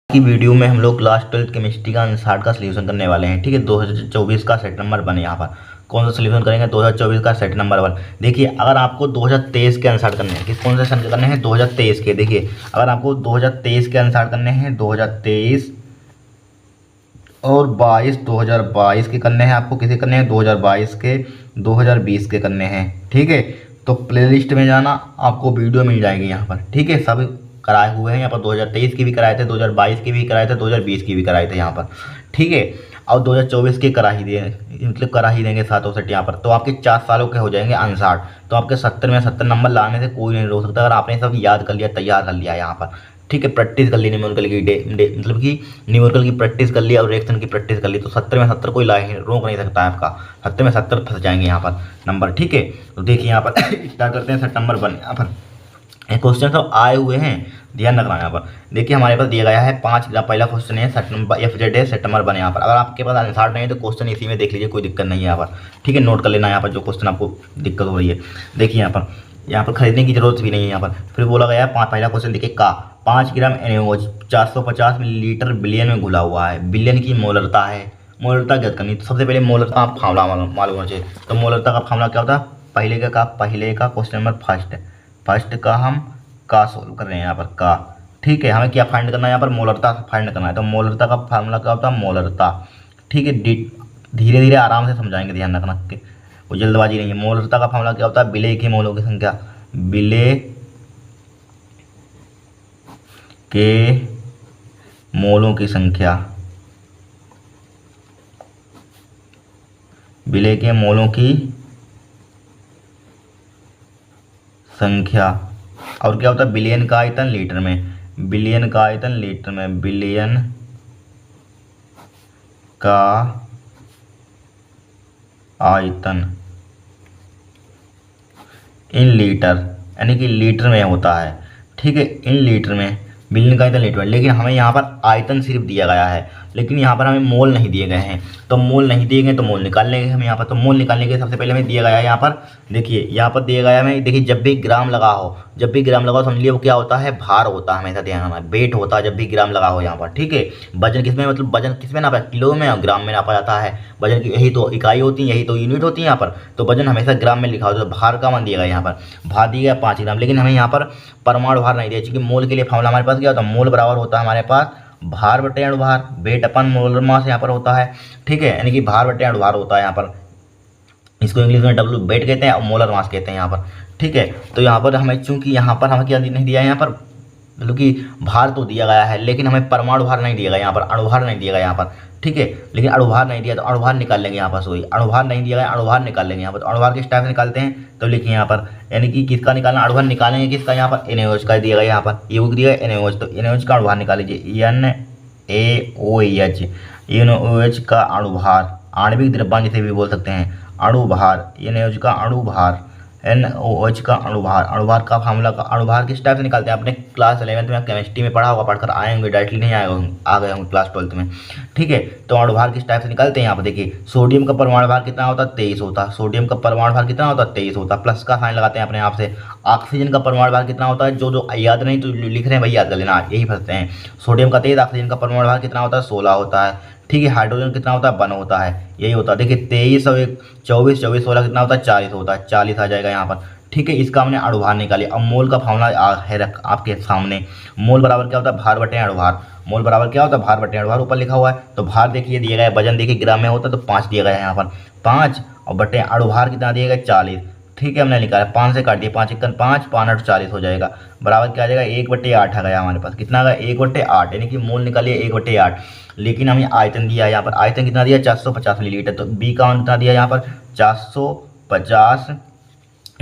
की वीडियो में हम लोग क्लास 12 केमिस्ट्री का आंसर का सलूशन करने वाले हैं। ठीक है, 2024 का सेट नंबर 1 यहाँ पर कौन सा सलूशन करेंगे? 2024 का सेट नंबर 1। देखिए, अगर आपको 2023 के आंसर करने हैं, किस कौन से सन करने हैं? 2023 के। देखिए, अगर आपको 2023 के आंसर करने हैं, 2023 और 22, 2022 के करने हैं, आपको किसे करने हैं? 2022 के, 2020 के करने हैं। ठीक है, तो प्लेलिस्ट में जाना, आपको वीडियो मिल जाएगी यहाँ पर। ठीक है, सब कराए हुए हैं यहाँ पर। 2023 की भी कराए थे, 2022 की भी कराए थे, 2020 की भी कराए थे यहाँ पर। ठीक है, और 2024 के करा ही देंगे, मतलब करा ही देंगे सातों सेट यहाँ पर। तो आपके 4 सालों के हो जाएंगे आंसर। तो आपके 70 में 70 नंबर लाने से कोई नहीं रोक सकता, अगर आपने सब याद कर लिया, तैयार कर लिया यहाँ पर। ठीक है, प्रैक्टिस कर ली न्यूमेरिकल की मतलब कि न्यूमेरिकल की प्रैक्टिस कर ली और रिएक्शन की प्रैक्टिस कर ली, तो 70 में 70 कोई ला रोक नहीं सकता है आपका। 70 में 70 फंस जाएंगे यहाँ पर नंबर। ठीक है, तो देखिए यहाँ पर स्टार्ट करते हैं सेट नंबर 1। यहाँ पर क्वेश्चन सब आए हुए हैं, ध्यान रखना यहाँ पर। देखिए, हमारे पास दिया गया है 5 ग्राम। पहला क्वेश्चन है सेट नंबर FZ है, सेट नंबर 1 यहाँ पर। अगर आपके पास आंसर नहीं है तो क्वेश्चन इसी में देख लीजिए, कोई दिक्कत नहीं है यहाँ पर। ठीक है, नोट कर लेना यहाँ पर जो क्वेश्चन आपको दिक्कत हो रही है। देखिए यहाँ पर खरीदने की जरूरत भी नहीं है यहाँ पर। फिर बोला गया है पहला क्वेश्चन देखिए का 5 ग्राम NaOH 450 मिलीलीटर बिलियन में घुला हुआ है। बिलियन की मोलरता है, मोलरता ज्ञात करनी। तो सबसे पहले मोलरता आप फार्मूला मालूम होना चाहिए। तो मोलरता का फार्मूला क्या होता है? पहले का क्वेश्चन नंबर फर्स्ट का हम का सोल्व कर रहे हैं यहाँ पर का। ठीक है, हमें क्या फाइंड करना है यहाँ पर? मोलरता फाइंड करना है। तो मोलरता का फार्मूला क्या होता है? मोलरता। ठीक है, धीरे धीरे आराम से समझाएंगे, ध्यान रखना कि वो जल्दबाजी नहीं है। मोलरता का फार्मूला क्या होता है? विलेय के मोलों की संख्या, विलेय के मोलों की संख्या, विलेय के मोलों की संख्या। और क्या होता है? बिलियन का आयतन लीटर में, बिलियन का आयतन लीटर में, बिलियन का आयतन इन लीटर, यानी कि लीटर में होता है। ठीक है, इन लीटर में, बिलियन का आयतन लीटर में। लेकिन हमें यहाँ पर आयतन सिर्फ दिया गया है, लेकिन यहाँ पर हमें मोल नहीं दिए गए हैं। तो मोल नहीं दिए गए तो मोल निकाल लेंगे हम यहाँ पर। तो मोल निकालने के सबसे पहले हमें दिया गया है यहाँ पर। देखिए, यहाँ पर दिया गया है हमें। देखिए, जब भी ग्राम लगा हो, जब भी ग्राम लगा हो, समझ लिया वो क्या होता है? भार होता है, हमेशा ध्यान रखना। वेट होता है जब भी ग्राम लगा हो यहाँ पर। ठीक है, वजन किसमें, मतलब वजन किसमें नापा? किलो में और ग्राम में नापा जाता है। वजन की यही तो इकाई होती है, यही तो यूनिट होती है यहाँ पर। तो वजन हमेशा ग्राम में लिखा होता है। तो भार का मान दिया गया यहाँ पर, भार दिया गया 5 ग्राम। लेकिन हमें यहाँ पर परमाणु भार नहीं दिया, क्योंकि मोल के लिए फॉर्मूला हमारे पास क्या होता है? मोल बराबर होता है हमारे पास भार बटे अणुभार, वेट अपन मोलर मास यहाँ पर होता है। ठीक है, यानी कि भार बटे अणुभार होता है यहाँ पर। इसको इंग्लिश में W वेट कहते हैं और मोलर मास कहते हैं यहाँ पर। ठीक है, तो यहाँ पर हमें, चूंकि यहाँ पर हमें क्या नहीं दिया है यहाँ पर, मतलब कि भार तो दिया गया है, लेकिन हमें परमाणु भार नहीं दिया गया यहाँ पर, अणुभार नहीं दिया गया यहाँ पर। ठीक है, लेकिन अणुभार नहीं दिया तो अणुभार निकाल लेंगे यहाँ पर। सॉरी, अणुभार नहीं दिया गया, अणुभार निकाल लेंगे यहाँ पर। तो अणुभार किस टाइप से निकालते हैं? तो लिखिए यहाँ पर, यानी कि किसका निकालना? अणुभार निकालेंगे किसका? यहाँ पर NaOH का दिया गया यहाँ पर, ये दिया गया NaOH। तो NaOH का अणुभार निकाल लीजिए, NaOH का अणुभार, आणविक द्रव्यमान जिसे भी बोल सकते हैं, अणुभार। NaOH का अणुभार, NaOH का अणुभार। अणुभार का फार्मूला का, अणुभार किस टाइप से निकालते हैं? आपने क्लास 11th में केमिस्ट्री में पढ़ा होगा, पढ़कर आए होंगे, डायरेक्टली नहीं आ गए होंगे क्लास 12th में। ठीक है, तो अणुभार किस टाइप से निकालते हैं? यहाँ पर देखिए, सोडियम का परमाणु भार कितना होता है? 23 होता है। सोडियम का परमाणु भार कितना होता है? 23 होता है। प्लस का साइन लगाते हैं अपने आप से। ऑक्सीजन का परमाणु भार कितना होता है? जो याद नहीं तो लिख रहे हैं वही याद कर लेना, यही फंसते हैं। सोडियम का 23, ऑक्सीजन का परमाणु भार कितना होता है? 16 होता है। ठीक है, हाइड्रोजन कितना होता है? 1 होता है, यही होता है। देखिए, 23 और 24, 16 कितना होता है? 40 होता है, 40 आ जाएगा यहाँ पर। ठीक है, इसका हमने अणुभार निकाली। अब मोल का फार्मूला है आपके सामने। मोल बराबर क्या होता है? भार बटे अणुभार। मोल बराबर क्या होता है? भार बटे अणुभार, ऊपर लिखा हुआ है। तो भार देखिए दिया गया है, वजन देखिए ग्राम में होता है, तो 5 दिया गया है यहाँ पर, 5 और बटे अणुभार कितना दिया गया? 40। ठीक है, हमने निकाला, 5 से काट दिया, 5 1 5, 5 8 40 हो जाएगा। बराबर क्या आ जाएगा? 1/8 आ गया हमारे पास। कितना आ गया? 1/8, यानी कि मोल निकालिए 1/8। लेकिन हमें आयतन दिया है यहाँ पर, आयतन कितना दिया? 450 मिलीलीटर। तो बी का मान कितना दिया यहाँ पर? 450।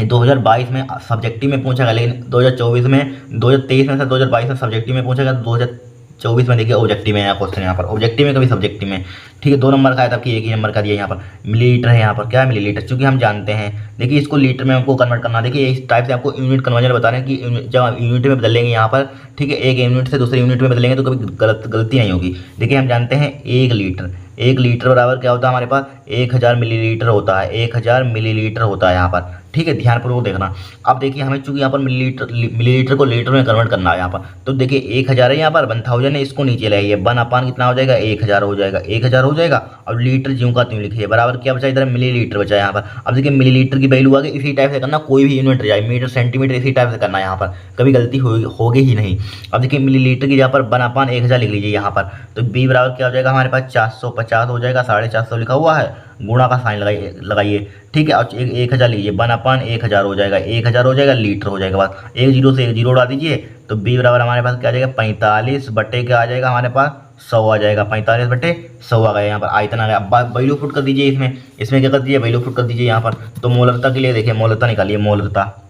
2022 में सब्जेक्टिव में पूछा गया, लेकिन 2024 में, 2023 में से 2022 में सब्जेक्टिव में पूछा गया। 2024 में देखिए ऑब्जेक्टिव में आया क्वेश्चन यहाँ पर, ऑब्जेक्टिव में कभी सब्जेक्टिव में। ठीक है, 2 नंबर का आया था कि 1 ही नंबर का दिया यहाँ पर। मिलीलीटर है यहाँ पर, क्या है? मिलीलीटर, चूंकि हम जानते हैं। देखिए, इसको लीटर में हमको कन्वर्ट करना। देखिए, इस टाइप से आपको यूनिट कन्वर्जन बता रहे हैं कि जब यूनिट में बदलेंगे यहाँ पर। ठीक है, एक यूनिट से दूसरे यूनिट में बदलेंगे तो कभी गलती नहीं होगी। देखिए, हम जानते हैं 1 लीटर, 1 लीटर बराबर क्या होता है हमारे पास? 1000 मिलीलीटर होता है, 1000 मिलीलीटर होता है यहाँ पर। ठीक है, ध्यानपूर्वक देखना। अब देखिए हमें चूंकि यहाँ पर मिलीलीटर को लीटर में कन्वर्ट करना है यहाँ पर, तो देखिए 1000 है यहाँ पर, 1000 है, इसको नीचे ले आइए, 1/, कितना हो जाएगा 1000 हो जाएगा, 1000 हो जाएगा। अब लीटर ज्यों का त्यों लिखिए, बराबर क्या बचा इधर मिलीलीटर बचा यहाँ पर। अब देखिए मिलीलीटर की वैल्यू आगे इसी टाइप से करना, कोई भी यूनिट जाए, मीटर सेंटीमीटर इसी टाइप से करना है यहाँ पर, कभी गलती होगी ही नहीं। अब देखिए मिलीलीटर की जगह पर 1/1000 लिख लीजिए यहाँ पर, तो बी बराबर क्या हो जाएगा हमारे पास 450 हो जाएगा, 450 लिखा हुआ है, गुणा का साइन लगाइए, ठीक है। और 1000 लीजिए, 1/1000 हो जाएगा, 1000 हो जाएगा, लीटर हो जाएगा, बस एक जीरो से एक जीरो उड़ा दीजिए, तो बी बराबर हमारे पास क्या आ जाएगा 45 बटे क्या आ जाएगा हमारे पास 100 आ जाएगा, 45 बटे 100 आ गया यहाँ पर, आयतन आ गया। अब वैल्यू पुट कर दीजिए इसमें क्या कर दीजिए, वैल्यू पुट कर दीजिए यहाँ पर। तो मोलरता के लिए देखिए, मोलरता निकालिए, मोलरता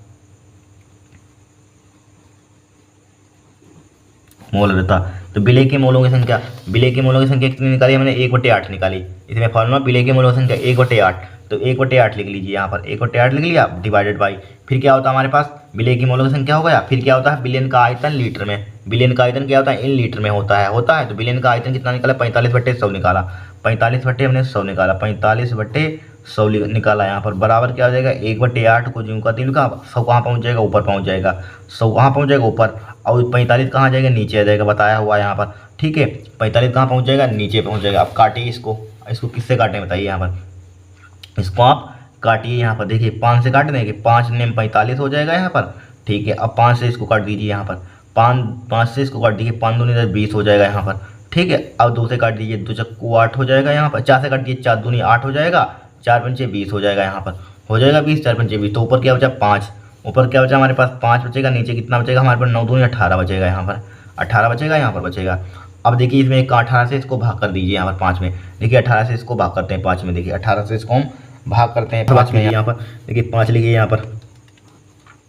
तो विलेय के मोलों की संख्या, विलेय के मोलों की संख्या कितनी निकाली मैंने 1/8 निकाली। इसमें फॉर्मूला विलेय के मोलों की संख्या 1/8, तो 1/8 लिख लीजिए यहाँ पर, 1/8 लिख लिया, डिवाइडेड बाई, फिर क्या होता है हमारे पास विलेय की मोलों की संख्या हो गया। फिर क्या होता है बिलियन का आयतन लीटर में, बिलियन का आयतन क्या होता है इन लीटर में होता है। तो बिलियन का आयतन कितना निकाला 45/100 निकाला, 45 बटे हमने 100 निकाला, 45/100 निकाला यहाँ पर, बराबर क्या हो जाएगा 1/8 को ज्यों का त्यों लिखा, 100 कहाँ पहुँच जाएगा ऊपर पहुँच जाएगा, 100 कहाँ पहुँच जाएगा ऊपर, और 45 कहाँ जाएगा नीचे आ जाएगा, बताया हुआ यहाँ पर, ठीक है। 45 कहाँ पहुँच जाएगा नीचे पहुँच जाएगा। अब काटिए इसको किससे काटें बताइए यहाँ पर, इसको आप काटिए यहाँ पर, देखिए 5 से काट देंगे, 5 ने 45 हो जाएगा यहाँ पर, ठीक है। अब 5 से इसको काट दीजिए यहाँ पर, 5 से इसको काट दीजिए, 5 दूनी 20 हो जाएगा यहाँ पर, ठीक है। अब 2 से काट दीजिए, 2 चक्कू 8 हो जाएगा यहाँ पर, 4 से काट दीजिए, 4 दूनी 8 हो जाएगा, 4 पंचे 20 हो जाएगा यहाँ पर, हो जाएगा 20, 4 पंचे 20, तो ऊपर क्या बचा 5, ऊपर क्या बचा हमारे पास 5 बचेगा, नीचे कितना बचेगा हमारे पास 9 दूनी 18 बचेगा यहाँ पर, 18 बचेगा यहाँ पर बचेगा। अब देखिए इसमें 18 से इसको भाग कर दीजिए यहाँ पर 5 में, देखिए 18 से इसको भाग करते हैं 5 में, देखिए 18 से इसको हम भाग करते हैं 5 में यहाँ पर, देखिए 5 लिखिए यहाँ पर,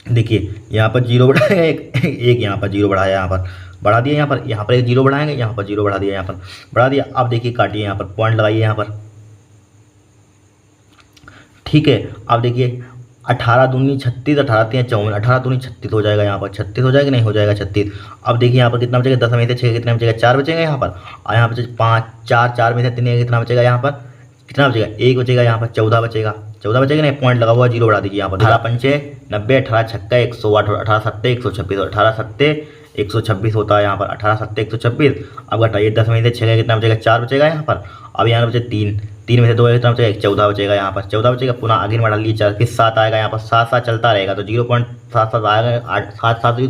देखिए यहाँ पर जीरो बढ़ाया एक यहाँ पर जीरो बढ़ाया, यहाँ पर बढ़ा दिया, यहाँ पर एक जीरो बढ़ाएंगे, यहाँ पर जीरो बढ़ा दिया, यहाँ पर बढ़ा दिया। अब देखिए काटिए यहाँ पर, पॉइंट लगाइए यहाँ पर, ठीक है। अब देखिए 18 दूनी 36, 18 3 54, 18 दूनी 36 हो जाएगा यहाँ पर, 36 हो जाएगा नहीं हो जाएगा 36। अब देखिए यहाँ पर कितना बचेगा 10 में से 6 कितना बचेगा 4 बचेगा यहाँ पर, और यहाँ पर 5 4 में से 3 कितना बचेगा यहाँ पर, कितना बचेगा 1 बचेगा यहाँ पर, 14 बचेगा, 14 बचेगा नहीं, पॉइंट लगा हुआ जीरो बढ़ा दीजिए यहाँ पर। 18 पंचे 90, 18 छक्का 108, 18 सत्ते 126, 18 सत्ते 126 होता है यहाँ पर, 18 सत्ते 126। अब घटाइए 10 में से 6 कितना बचेगा 4 बचेगा यहाँ पर, अब यहाँ बचे 3 में से 2 कितना बचेगा 14 बचेगा यहाँ पर, 14 बचेगा, पुनः आगे बढ़ा लीजिए 4, फिर 7 आएगा यहाँ पर, 7 चलता रहेगा, तो 0.77 आएगा, 7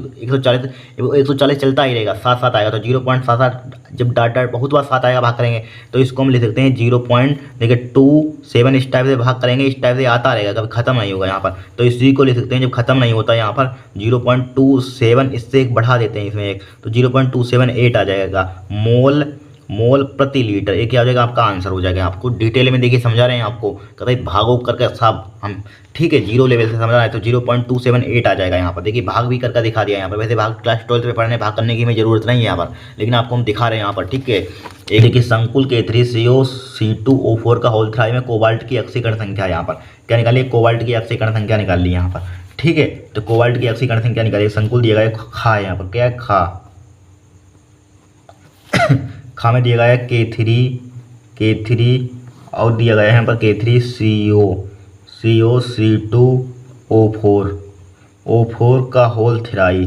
140 चलता ही रहेगा, 7 आएगा, तो 0.77 जब डाट बहुत बार 7 आएगा भाग करेंगे, तो इसको हम लिख सकते हैं 0.27, इस टाइप से भाग करेंगे, इस टाइप से आता रहेगा, कभी खत्म नहीं होगा यहाँ पर, तो इसी को लिख सकते हैं जब खत्म नहीं होता यहाँ पर 0.27, इससे एक बढ़ा देते हैं इसमें एक, तो 0.278 आ जाएगा मोल प्रति लीटर, एक क्या हो जाएगा आपका आंसर हो जाएगा। आपको डिटेल में देखिए समझा रहे हैं आपको, कभी भागो करके सब हम, ठीक है, जीरो लेवल से समझ रहा है, तो 0.278 आ जाएगा यहाँ पर। देखिए भाग भी करके दिखा दिया यहाँ पर, वैसे भाग क्लास 12 में पढ़ने भाग करने की हमें जरूरत नहीं है यहाँ पर, लेकिन आपको हम दिखा रहे हैं यहाँ पर, ठीक है। एक देखिए संकुल K3CO C2O4 का होल थ्राई में कोबाल्ट की ऑक्सीकरण संख्या, यहाँ पर क्या निकालिए कोबाल्ट की ऑक्सीकरण संख्या निकाल ली यहाँ पर, ठीक है। तो कोबाल्ट की ऑक्सीकरण संख्या निकालिए, संकुल दिया गया खा है यहाँ पर, क्या है खा में दिया गया है K3 और दिया गया है यहाँ पर K3CO C2O4 का होल थ्राई,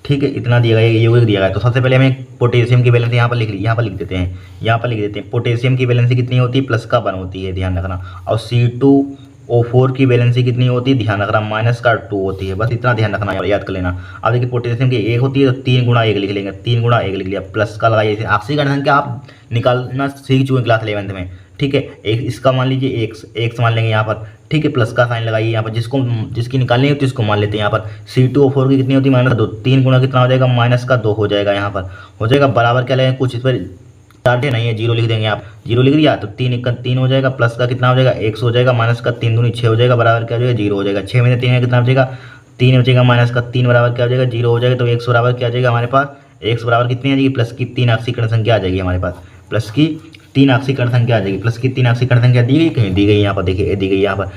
ठीक है, इतना दिया गया है, यौगिक दिया गया है। तो सबसे पहले हमें पोटेशियम की वैलेंसी यहाँ पर लिख देते हैं, पोटेशियम की वैलेंसी कितनी होती है +1 होती है, ध्यान रखना, और C2O4 की वैलेंसी कितनी होती है, ध्यान रखना -2 होती है, बस इतना ध्यान रखना याद कर लेना। अब देखिए पोटेशियम की 1 होती है, तो 3 गुणा 1 लिख लेंगे, 3 गुणा 1 लिख लिया, प्लस का लगाइए, ऑक्सीकरण संख्या आप निकालना सीख चुके क्लास 11 में, ठीक है। एक इसका मान लीजिए x मान लेंगे यहाँ पर, ठीक है, प्लस का साइन लगाइए यहाँ पर, जिसकी निकालनी होती है उसको मान लेते हैं यहाँ पर। C2O4 की कितनी होती है -2, 3 गुणा कितना हो जाएगा -2 हो जाएगा यहाँ पर, हो जाएगा, बराबर क्या लगेगा, कुछ इस पर चार्टे नहीं है, जीरो लिख देंगे आप, जीरो लिख दिया, तो 3 1 3 हो जाएगा, प्लस का कितना हो जाएगा 1 हो जाएगा, माइनस का 3 दूनी 6 हो जाएगा, बराबर क्या हो जाएगा 0 हो जाएगा। 6 में से 3 कितना बचेगा 3 बचेगा, माइनस का 3 बराबर क्या हो जाएगा 0 हो जाएगा, तो 1 बराबर क्या आ जाएगा हमारे पास, 1 बराबर कितनी आ जाएगी प्लस की 3 ऑक्सीकरण संख्या आ जाएगी हमारे पास, प्लस की 3 ऑक्सीकरण संख्या आ जाएगी, प्लस की 3 ऑक्सीकरण संख्या दी गई कहीं, दी गई यहाँ पर, देखिए दी गई यहाँ पर।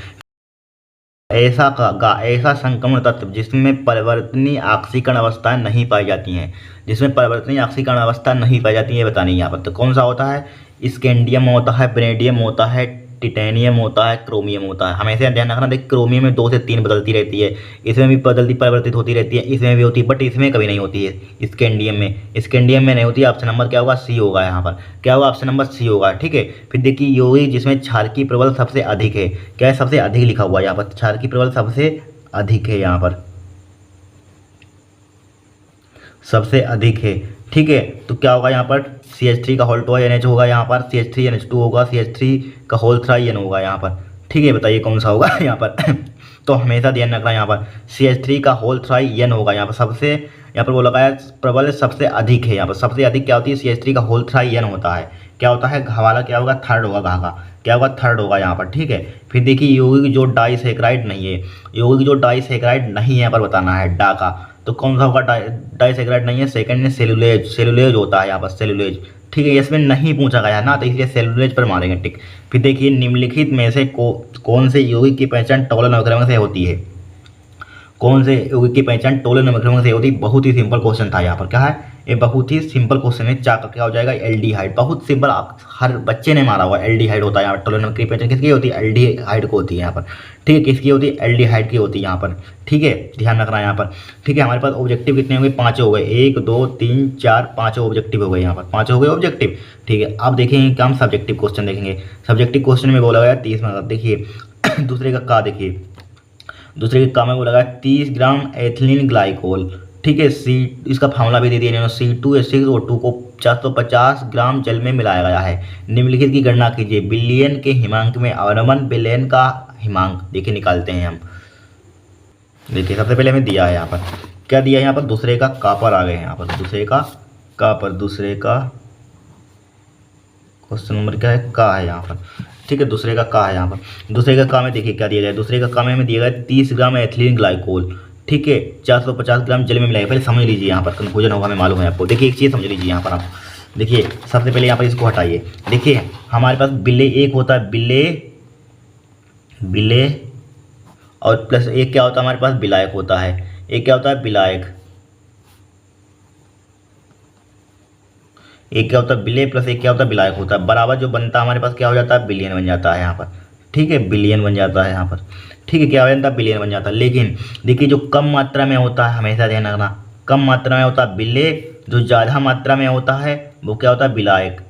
ऐसा संक्रमण तत्व जिसमें परिवर्तनीय ऑक्सीकरण अवस्थाएं नहीं पाई जाती हैं, जिसमें परिवर्तनीय ऑक्सीकरण अवस्था नहीं पाई जाती है बतानी यहाँ पर, तो कौन सा होता है, स्कैंडियम होता है, ब्रेडियम होता है, टिटेनियम होता है, क्रोमियम होता है। हमेशा ध्यान रखना, देख क्रोमियम में 2 से 3 बदलती रहती है, इसमें भी बदलती परिवर्तित होती रहती है, इसमें भी होती है, बट इसमें कभी नहीं होती है। स्कैंडियम में नहीं होती है। ऑप्शन नंबर क्या होगा? सी होगा यहाँ पर। क्या होगा? ऑप्शन नंबर सी होगा। ठीक है, फिर देखिए यौगिक जिसमें क्षारकीय प्रबल सबसे अधिक है, क्या है? सबसे अधिक लिखा हुआ है यहाँ पर, क्षारकीय प्रबल सबसे अधिक है यहाँ पर, सबसे अधिक है। ठीक है, तो क्या होगा यहाँ पर? CH3 का होल 2 NH होगा यहाँ पर, CH3NH2 होगा, CH3 का होल 3 N होगा यहाँ पर। ठीक है, बताइए कौन सा होगा यहाँ पर? तो हमेशा ध्यान रखना यहाँ पर CH3 का होल 3 N होगा यहाँ पर। सबसे यहाँ पर वो लगाया प्रबल सबसे अधिक है यहाँ पर। सबसे अधिक क्या होती है? CH3 का होल 3 N होता है। क्या होता है? हवाला क्या होगा? थर्ड होगा, घा का क्या होगा? थर्ड होगा यहाँ पर। ठीक है, फिर देखिए यौगिक जो डाइसैकराइड नहीं है, यौगिक जो डाइसैकराइड नहीं है यहाँ पर बताना है, डा का। तो कौन सा होगा? डाइसैकराइड नहीं है। सेकंड में सेलुलेज, सेलुलेज होता है यहाँ पर, सेलुलेज। ठीक है, इसमें नहीं पूछा गया है ना, तो इसलिए सेलुलेज पर मारेंगे टिक। फिर देखिए निम्नलिखित में से कौन से यौगिक की पहचान टॉलन अवक्रमण से होती है? कौन से यौगिक की पहचान टॉलन अवक्रमण से होती है? बहुत ही सिंपल क्वेश्चन था यहाँ पर। क्या है? ये बहुत ही सिंपल क्वेश्चन है। चा का क्या हो जाएगा? एल्डिहाइड। बहुत सिंपल, हर बच्चे ने मारा हुआ। एल्डिहाइड होता है यहाँ पर। टॉलन की पहचान किसकी होती है? एल्डिहाइड को होती है यहाँ पर। ठीक है, किसकी होती है? एल्डिहाइड की होती है यहाँ पर। ठीक है, ध्यान रखना यहाँ पर। ठीक है, हमारे पास ऑब्जेक्टिव कितने हो गए? 5 हो गए। 1 2 3 4 5 ऑब्जेक्टिव हो गए यहाँ पर, 5 हो गए ऑब्जेक्टिव। ठीक है, अब देखेंगे क्या हम सब्जेक्टिव क्वेश्चन देखेंगे। सब्जेक्टिव क्वेश्चन में बोला गया 30 मार्क्स। देखिए दूसरे का का देखिए, दूसरे के काम में बोला गया 30 ग्राम एथिलीन ग्लाइकोल। ठीक है, इसका फार्मूला भी दे दिया इन्होंने। C2H6O2 को 450 ग्राम जल में मिलाया गया है। निम्नलिखित की गणना कीजिए। बिलियन के हिमांक में अवनमन, बिलियन का हिमांक देखिए निकालते हैं हम। देखिए सबसे पहले हमें दिया है यहाँ पर, क्या दिया है यहाँ पर? दूसरे का का पर आ गए हैं यहाँ पर, दूसरे का का पर, दूसरे का क्वेश्चन नंबर क्या है? का है यहाँ पर। ठीक है, दूसरे का का है यहाँ पर। दूसरे का का में देखिए क्या दिया जाए। दूसरे का का में हमें दिया गया 30 ग्राम एथिलीन ग्लाइकोल। ठीक है, 450 ग्राम जल में मिलाएगा। पहले समझ लीजिए यहाँ पर, कन्फ्यूजन होगा, हमें मालूम है आपको। देखिए एक चीज़ समझ लीजिए यहाँ पर आप। देखिए सबसे पहले यहाँ पर इसको हटाइए। देखिए हमारे पास बिले एक होता है, बिले बिले, और प्लस एक क्या होता है हमारे पास? विलायक होता है। एक क्या होता है? विलायक। एक क्या होता है? बिले, प्लस एक क्या होता है? विलायक होता है। बराबर जो बनता है हमारे पास क्या हो जाता है? बिलियन बन जाता है यहाँ पर। ठीक है, बिलियन बन जाता है यहाँ पर। ठीक है, क्या हो जाता है? बिलियन बन जाता है। लेकिन देखिए जो कम मात्रा में होता है, हमेशा ध्यान रखना, कम मात्रा में होता है बिले, जो ज़्यादा मात्रा में होता है वो क्या होता है? विलायक।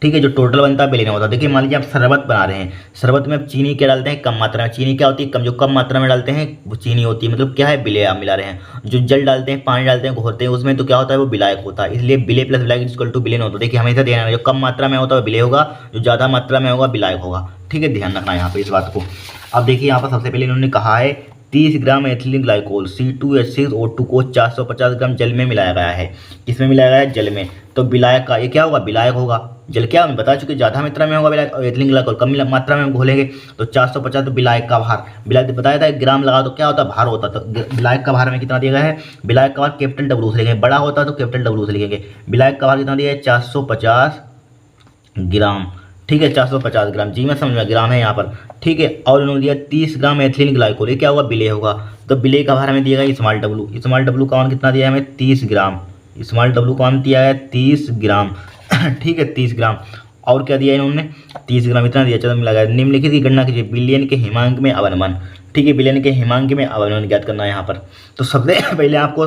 ठीक है, जो टोटल बनता है बिलियन होता है। देखिए मान लीजिए आप शरबत बना रहे हैं, शरबत में आप चीनी क्या डालते हैं? कम मात्रा में। चीनी क्या होती है? कम। जो कम मात्रा में डालते हैं वो चीनी होती है, मतलब क्या है? बिले आप मिला रहे हैं। जो जल डालते हैं, पानी डालते हैं, घोरते हैं उसमें, तो क्या होता है? वो विलायक होता है। इसलिए बिले प्लस विलायक इक्वल टू बिलियन होता है। देखिए हमेशा ध्यान रखना, जो कम मात्रा में होता है वो बिले होगा, जो ज़्यादा मात्रा में होगा विलायक होगा। ठीक है, ध्यान रखना यहाँ पर इस बात को। अब देखिए यहाँ पर सबसे पहले इन्होंने कहा है 30 ग्राम एथिलीन ग्लाइकोल C2H6O2 को 450 ग्राम जल में मिलाया गया है। किसमें मिलाया गया है? जल में। तो विलायक का ये क्या होगा? विलायक होगा। जल क्या हम बता चुके, ज़्यादा मात्रा में होगा विलायक, और एथिलीन ग्लाइकोल कम मात्रा में हम घोलेंगे। तो 450 तो विलायक का भार, विलायक बताया था ग्राम लगा तो क्या होता है? भार होता। तो विलायक का भार में कितना दिया गया है? विलायक का भार कैपिटल W से लिखेंगे, बड़ा होता है तो कैपिटल W से लिखेंगे। विलायक का भार कितना दिया है? 450 ग्राम। ठीक है, 450 ग्राम, जी मैं समझ में, ग्राम है यहाँ पर। ठीक है, और उन्होंने दिया 30 ग्राम एथिलीन ग्लाइकोल। ये क्या होगा? विलेय होगा। तो विलेय का भार हमें दिया गया स्मॉल W। स्मॉल W का मान कितना दिया है हमें? 30 ग्राम। स्मॉल W का मान दिया है 30 ग्राम। ठीक है, 30 ग्राम। और क्या दिया इन्होंने? 30 ग्राम, इतना दिया। चलो मिला गया। निम्नलिखित की गणना कीजिए। बिलियन के हिमांक में अवनमन। ठीक है, बिलियन के हिमांक में अवनमन ज्ञात करना है यहाँ पर। तो सबसे पहले आपको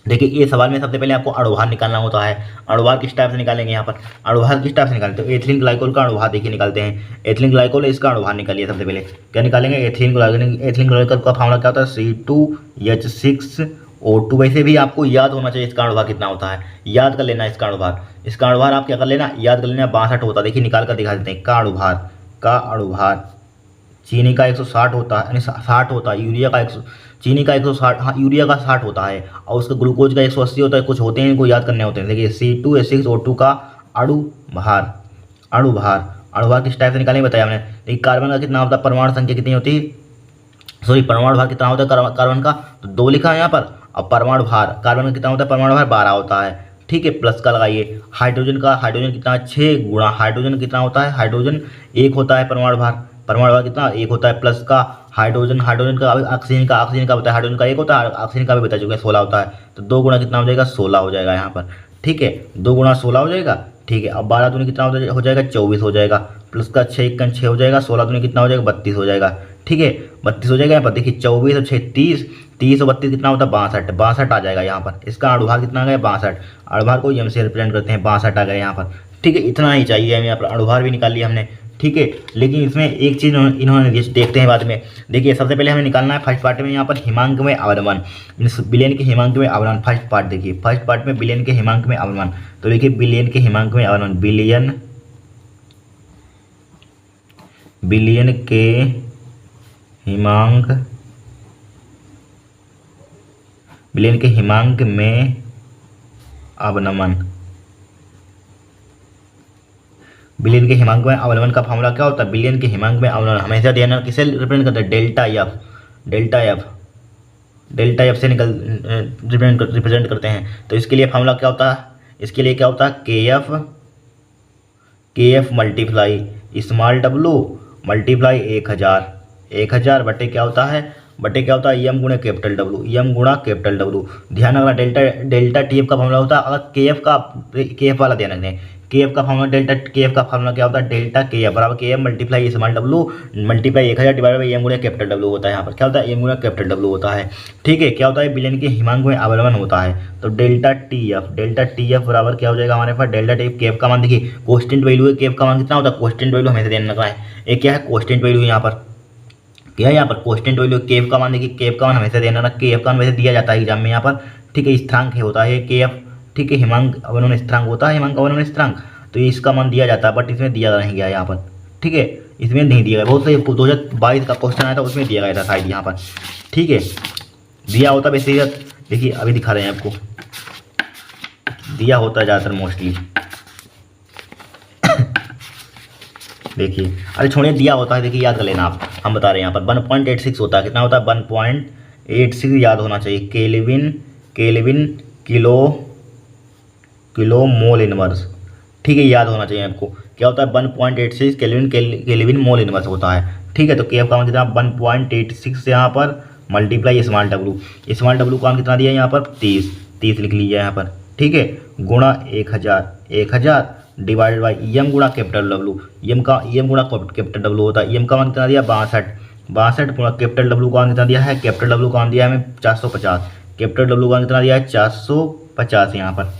देखिए ये सवाल में सबसे पहले आपको अणुभार निकालना होता है। अणुभार किस टाइप से निकालेंगे यहाँ पर? अणुभार किस टाइप से निकालते हैं? तो एथिलीन ग्लाइकोल का अणुभार देखिए निकालते हैं। एथिलीन ग्लाइकोल है, इसका अणुभार निकालिए सबसे पहले। क्या निकालेंगे? एथिलीन ग्लाइकोल का फार्मूला क्या होता है? C2H6O2। वैसे भी आपको याद होना चाहिए इसका अणुभार कितना होता है, याद कर लेना इसका अणुभार। इसका अणुभार आप क्या कर लेना? याद कर लेना, 62 होता है। देखिए निकाल कर दिखा देते हैं। का अणुभार चीनी का 160 होता है, यानी 60 होता है। यूरिया का 100, चीनी का 160, हाँ यूरिया का 60 होता है, और उसका ग्लूकोज का 180 होता है। कुछ होते हैं इनको याद करने होते हैं। देखिए C2H6O2 का अणुभार किस टाइप से निकालेंगे बताया हमने। देखिए कार्बन का कितना होता है? परमाणु संख्या कितनी होती है? सॉरी, परमाणु भार कितना होता है कार्बन का? तो 2 लिखा है यहाँ पर। अब परमाणु भार कार्बन का कितना होता है? परमाणु भार 12 होता है। ठीक है, प्लस का लगाइए। हाइड्रोजन कितना? 6 गुणा हाइड्रोजन कितना होता है? हाइड्रोजन 1 होता है परमाणु भार कितना? 1 होता है। प्लस का हाइड्रोजन का ऑक्सीजन का बताया, हाइड्रोजन का 1 होता है, ऑक्सीजन का भी बता चुके हैं 16 होता है। तो 2 गुणा कितना हो जाएगा? 16 हो जाएगा यहाँ पर। ठीक है, 2 गुणा 16 हो जाएगा। ठीक है, अब 12 दूनी कितना हो जाएगा? 24 हो जाएगा। प्लस का 6 1 6 हो जाएगा, 16 दूनी कितना हो जाएगा 32 हो जाएगा। ठीक है 32 हो जाएगा। यहाँ पर देखिए 24 और 6 30, 30 और 32 कितना होता है 62, 62 आ जाएगा यहाँ पर। इसका अणुभार कितना आ गया 62, अणुभार को एम से रिप्रेजेंट करते हैं, 62 आ गया यहाँ पर। ठीक है इतना ही चाहिए हमें, यहाँ पर अणुभार भी निकाल लिया हमने। ठीक है लेकिन इसमें एक चीज़ इन्होंने देखते हैं बाद में। देखिए सबसे पहले हमें निकालना है फर्स्ट पार्ट में यहाँ पर हिमांक में अवनमन, बिलियन के हिमांक में अवनमन। फर्स्ट पार्ट देखिए, फर्स्ट पार्ट में बिलियन के हिमांक में अवनमन। तो देखिए बिलियन के हिमांक में अवनमन, बिलियन के हिमांक, बिलियन के हिमांक में अवनमन। बिलियन के हिमांक में अवनमन का फॉर्मूला क्या होता है? बिलियन के हिमांक में अवनमन हमेशा ध्यान किसे रिप्रेजेंट करते हैं? डेल्टा एफ, डेल्टा एफ से रिप्रेजेंट करते हैं। तो इसके लिए फॉर्मूला क्या होता है? इसके लिए क्या होता है? K F multiply small W multiply 1000 बटे क्या होता है? बटे क्या होता है? एम गुणे कैपिटल डब्लू, एम गुणा कैपिटल डब्लू। ध्यान रखना डेल्टा टी एफ का फॉर्मूला होता है, अगर के एफ वाला ध्यान रखना है। के एफ का फॉर्मूला, डेल्टा के एफ का फॉर्मूला क्या होता है? डेल्टा के एफ बराबर K F multiply small W multiply 1000 divide by M गुणे कैपिटल डब्लू होता है। यहाँ पर क्या होता है? एम गुणे कैपिटल डब्लू होता है। ठीक है क्या होता है? बिलियन के हिमांक में अवनमन होता है। तो डेल्टा टी एफ बराबर क्या हो जाएगा हमारे पास? डेल्टा टी एफ, के एफ का मान देखिए कोस्टेंट वैल्यू है, के एफ का मान कितना होता है? कोस्टेंट वैल्यू हमेशा ध्यान रखना है। एक क्या है? कोस्टेंट वैल्यू। यहाँ पर क्या है? यहाँ पर कोस्टेंट वैल्यू। के एफ का मान देखिए, के एफ का मान हमेशा ध्यान रखना, के एफ का मान वैसे दिया जाता है एग्जाम में यहाँ पर। ठीक है स्थिरांक है होता है के एफ। ठीक है हिमांक अवनमन स्थिरांक होता है, हिमांक अवनमन स्थिरांक। तो इसका मान दिया जाता है, बट इसमें दिया नहीं गया यहाँ पर। ठीक है इसमें नहीं दिया गया, बहुत से 2022 का क्वेश्चन आया था उसमें दिया गया था शायद यहाँ पर। ठीक है दिया होता वैसे, देखिए अभी दिखा रहे हैं आपको, दिया होता है ज़्यादातर मोस्टली। देखिए अरे छोड़िए दिया होता है, देखिए याद कर लेना आप, हम बता रहे हैं यहाँ पर 1.86 होता है। कितना होता है? 1.86 याद होना चाहिए। Kelvin kilo mole inverse. ठीक है याद होना चाहिए आपको। क्या होता है? 1.86 केल्विन मोल इनवर्स होता है। ठीक है तो के एफ का मान कितना? 1.86 से यहाँ पर मल्टीप्लाई स्मॉल डब्लू का मान कितना दिया यहाँ पर? 30 लिख लीजिए यहाँ पर। ठीक है गुणा 1000 डिवाइडेड बाई एम गुणा कैपिटल डब्लू, एम गुणा कैपिटल डब्लू होता है। एम का मान कितना दिया? 62 गुणा कैपिटल डब्लू का मान कितना दिया है? कैपिटल डब्लू का मान दिया है हमें 450, कैपिटल डब्लू का मान कितना दिया है? 450 यहाँ पर।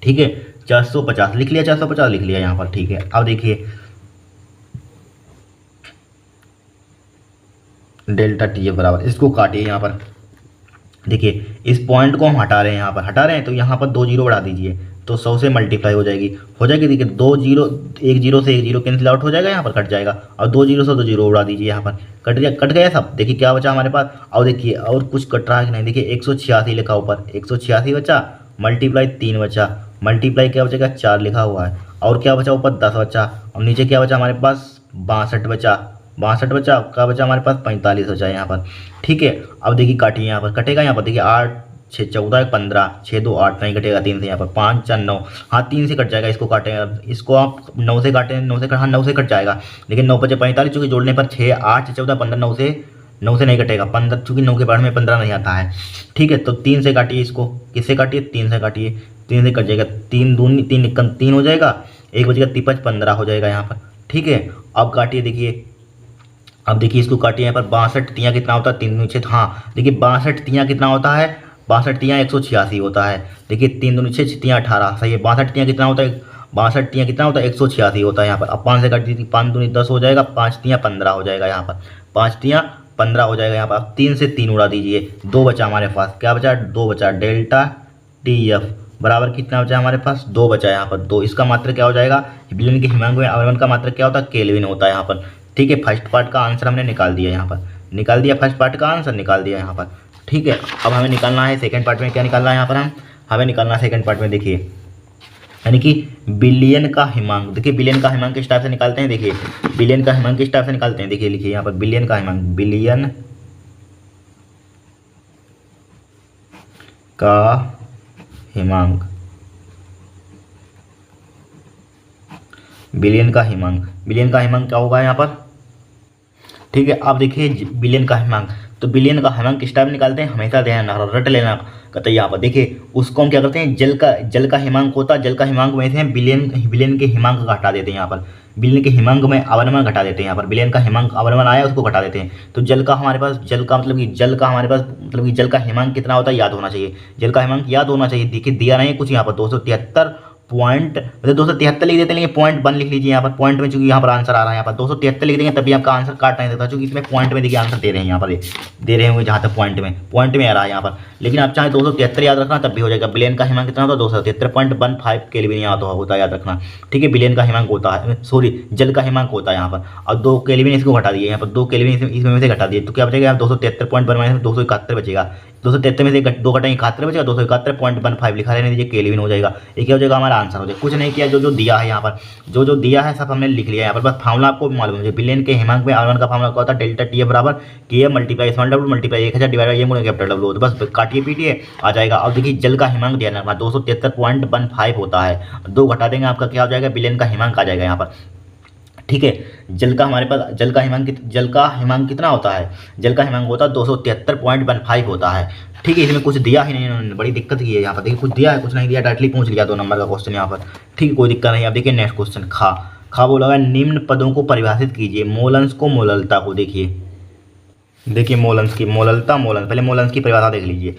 ठीक है 450 लिख लिया, 450 लिख लिया यहाँ पर। ठीक है अब देखिए डेल्टा टी एफ बराबर, इसको काटिए यहाँ पर। देखिए इस पॉइंट को हम हटा रहे हैं, यहाँ पर हटा रहे हैं तो यहाँ पर 2 जीरो बढ़ा दीजिए तो 100 से मल्टीप्लाई हो जाएगी। देखिए 2 जीरो, एक जीरो से एक जीरो कैंसिल आउट हो जाएगा, यहाँ पर कट जाएगा। और 2 जीरो से 2 जीरो उड़ा दीजिए, यहाँ पर कट गया सब। देखिए क्या बचा हमारे पास? और देखिए और कुछ कट रहा है कि नहीं? देखिए 186 लिखा ऊपर, 186 बचा, मल्टीप्लाई 3 बचा, मल्टीप्लाई क्या बचेगा? 4 लिखा हुआ है। और क्या बचा? ऊपर 10 बचा, और नीचे क्या बचा हमारे पास? 62 बचा, क्या बचा हमारे पास? 45 बचा यहाँ पर। ठीक है अब देखिए काटिए, यहाँ पर कटेगा। यहाँ पर देखिए 8 6 14 15, 6 2 8 नहीं कटेगा 3 से, यहाँ पर 5 4 9, हाँ 3 से कट जाएगा। इसको काटेंगे, इसको आप 9 से काटें, 9 से कट जाएगा। लेकिन 9 बचे 45, चूँकि जोड़ने पर 6 8 14 15, 9 से नहीं कटेगा 15, चूँकि 9 के बाद में 15 नहीं आता है। ठीक है तो 3 से काटिए इसको, किससे काटिए? 3 से काटिए, 3 से कट जाएगा। 3 दूनी 3 निकल 3 हो जाएगा, 1 बचेगा 3 15 हो जाएगा यहाँ पर। ठीक है अब काटिए, देखिए अब देखिए इसको काटिए। यहाँ पर 62 तियाँ कितना होता है? 3 दूनी 6, हाँ देखिए 62 तियाँ कितना होता है? 62 तियाँ 186 होता है। देखिए 3 दूनी 6 तियाँ 18, सही है। 62 तियाँ कितना होता है? 62 तियाँ कितना होता है? 186 होता है यहाँ पर। अब 5 से काट दीजिए, 5 दूनी 10 हो जाएगा, 5 तियाँ 15 हो जाएगा यहाँ पर, 5 तियाँ 15 हो जाएगा यहाँ पर। अब 3 से 3 उड़ा दीजिए, 2 बचा हमारे पास। क्या बचा? 2 बचा। डेल्टा टी एफ बराबर कितना बचा हमारे पास? 2 बचा यहाँ पर। 2 इसका मात्रक क्या हो जाएगा? बिलियन के हिमांक में अवनमन का मात्रक क्या होता है? केल्विन होता है यहाँ पर। ठीक है फर्स्ट पार्ट का आंसर हमने निकाल दिया, यहाँ पर निकाल दिया, फर्स्ट पार्ट का आंसर निकाल दिया यहाँ पर। ठीक है अब हमें निकालना है सेकंड पार्ट में। क्या निकालना है यहाँ पर? हमें निकालना है सेकंड पार्ट में, देखिए यानी कि बिलियन का हिमांक। देखिए बिलियन का हिमांक किस टाइप से निकालते हैं? देखिए बिलियन का हिमांक किस टाइप से निकालते हैं? देखिए लिखिए यहाँ पर बिलियन का हिमांक, बिलियन का हिमांक, बिलियन का हिमांक, बिलियन का हिमांक क्या होगा यहाँ पर? ठीक है अब देखिए बिलियन का हिमांक, तो बिलियन का हिमांक किस टाइप निकालते हैं? हमेशा ध्यान रट लेना, कहते हैं यहाँ पर देखिए उसको हम क्या करते हैं, जल का हिमांक होता है, जल का हिमांक में से हम बिलियन के हिमांक का हटा देते हैं यहाँ पर, बिलियन के हिमांक में अवनमन घटा देते हैं यहाँ पर, बिलियन का हिमांक अवनमन आया उसको घटा देते हैं। तो जल का हमारे पास जल का मतलब कि जल का हमारे पास मतलब कि जल का हिमांक कितना होता है याद होना चाहिए, जल का हिमांक याद होना चाहिए। देखिए दिया नहीं कुछ यहाँ पर 273 पॉइंट मतलब 273 लिख देते हैं, लेकिन पॉइंट 1 लिख लीजिए यहाँ पर, पॉइंट में चूंकि यहाँ पर आंसर आ रहा है यहाँ पर 273 लिख देंगे तभी आपका आंसर काट नहीं सकता, क्योंकि इसमें पॉइंट में देखिए आंसर दे रहे हैं यहाँ पर, दे रहे होंगे जहाँ तक पॉइंट में आ रहा है यहाँ पर। लेकिन आप चाहे 273 याद रखना तब भी हो जाएगा। बिलियन का हिमांक कितना होता है 273.15 केल्विन यहाँ तो होता है, याद रखना ठीक है। बिलियन का हिमांक होता है, सॉरी जल का हिमांक होता है यहाँ पर। और 2 केल्विन इसको घटा दिए यहाँ पर, 2 केल्विन इसमें से घटा दिए तो क्या बचेगा, 273.1 में 271 बचेगा, 273 में से 2 घटाएंगे 71 बचेगा, 271.15 लिखा रहने दीजिए केल्विन हो जाएगा। ये क्या हो जाएगा हमारा आंसर हो जाएगा। कुछ नहीं किया, जो दिया है यहाँ पर, जो दिया है सब हमने लिख लिया यहाँ पर, बस फार्मूला आपको मालूम है। बिलियन के हिमांक में R1 का फार्मूला क्या होता है, डेल्टा टी बराबर के multiply small W multiply 1000 divide ये मुझे कैपिटल डब्ल्यू, तो बस काटिए पीटिए आ जाएगा। और देखिए जल का हिमांक ध्यान रखना 273.15 होता है, 2 घटा देंगे आपका क्या हो जाएगा, बिलियन का हिमांक आ जाएगा यहाँ पर ठीक है। जल का हमारे पास जल का हिमांक कितना होता है, जल का हिमांक होता है 273.15 होता है ठीक है। इसमें कुछ दिया ही नहीं उन्होंने, बड़ी दिक्कत की है यहाँ पर। देखिए कुछ दिया है कुछ नहीं दिया, डायरेक्टली पूछ लिया 2 नंबर का क्वेश्चन यहाँ पर ठीक है, कोई दिक्कत नहीं। अब देखिए नेक्स्ट क्वेश्चन खा बोला है निम्न पदों को परिभाषित कीजिए, मोलंस को मोललता को देखिए मोलंस की पहले मोलंस की परिभाषा देख लीजिए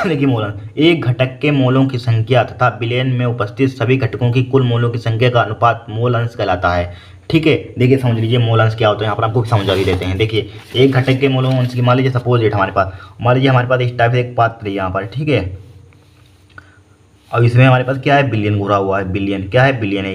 देखिए मोलंस एक घटक के मोलों की संख्या तथा विलयन में उपस्थित सभी घटकों की कुल मोलों की संख्या का अनुपात मोलंस कहलाता है ठीक है। देखिए समझ लीजिए मोलंस क्या होता है, यहाँ पर आपको समझा भी देते हैं। देखिए एक घटक के मोलों की मान लीजिए सपोज डेट मान लीजिए हमारे पास इस टाइप से एक पात्र है यहाँ पर ठीक है। अब इसमें हमारे पास क्या है, बिलियन घुरा हुआ है, बिलियन क्या है, बिलियन है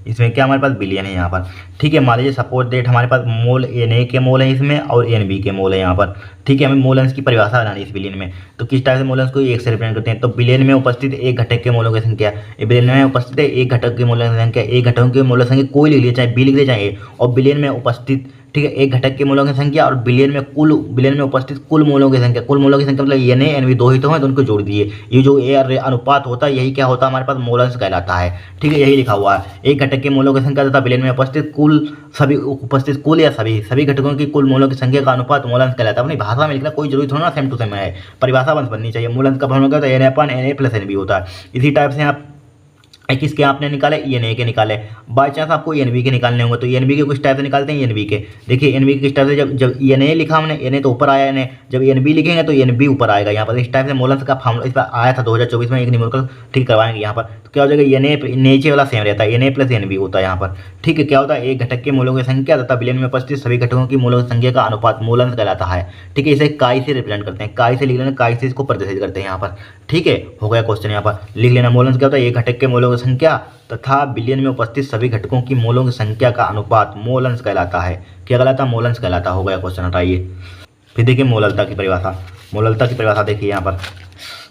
इसमें क्या हमारे पास बिलियन है यहाँ पर ठीक है। मान लीजिए सपोज डेट हमारे पास मोल Na के मोल है इसमें और Nb के मोल है यहाँ पर ठीक है। हमें मोलंस की परिभाषा बनानी है इस बिलियन में, तो किस टाइप से मोलंस को 1 से रिप्रेजेंट करते हैं। तो बिलियन में उपस्थित एक घटक के मोलों की संख्या, बिलियन में उपस्थित है एक घटक के मोलों की संख्या, एक घटकों के मोलों की संख्या कोई लिख लिया चाहे बी लिख लिया चाहे A, और बिलियन में उपस्थित ठीक है एक घटक के मोलों की संख्या और बिलियन में उपस्थित कुल मोलों की संख्या मतलब Na Nb 2 ही तो हैं तो उनको जोड़ दिए। ये जो ए अनुपात होता है यही क्या होता है हमारे पास मोलंस कहलाता है ठीक है। यही लिखा हुआ है एक घटक के मोलों की संख्या तथा बिलियन में उपस्थित कुल या सभी घटकों की कुल मोलों की संख्या का अनुपात मोलंस कहलाता है। अपनी भाषा में लिखना कोई जरूरी थोड़ा ना सेम टू सेम है, परिभाषा बननी चाहिए। मोलंस का फॉर्मूला क्या होता है Na+Nb होता है। इसी टाइप से आप किसके आपने निकाले Na के निकाले, बाई चांस आपको Nb के निकालने होंगे तो Nb के कुछ टाइप से निकालते हैं Nb के। देखिए Nb के किस टाइप से, जब Na लिखा हमने Na तो ऊपर आया Na, जब Nb लिखेंगे तो Nb ऊपर आएगा यहाँ पर। इस टाइप से मोलंस का फॉर्मूला इस पर आया था 2024 में, एक न्यूमेरिकल ठीक करवाएंगे यहाँ पर। तो क्या हो जाएगा नीचे वाला सेम रहता है Na+Nb होता है यहाँ पर ठीक है। क्या होता है एक घटक के मोलों की संख्या तथा बिलियन में उपस्थित सभी घटकों की मोलों की संख्या का अनुपात मोलंस कहलाता है ठीक है। इसे काई से रिप्रेजेंट करते हैं, काई से लिख लेना, काई से इसको प्रदर्शित करते हैं यहाँ पर ठीक है। हो गया क्वेश्चन यहाँ पर लिख लेना। मोलंस क्या होता है एक घटक के मोलों की संख्या तथा बिलियन में उपस्थित सभी घटकों की मोलों की संख्या का अनुपात मोलंस कहलाता है। क्या कहलाता है, मोलंस कहलाता। हो गया क्वेश्चन, हटाइए। फिर देखिए मोललता की परिभाषा देखिए यहाँ पर।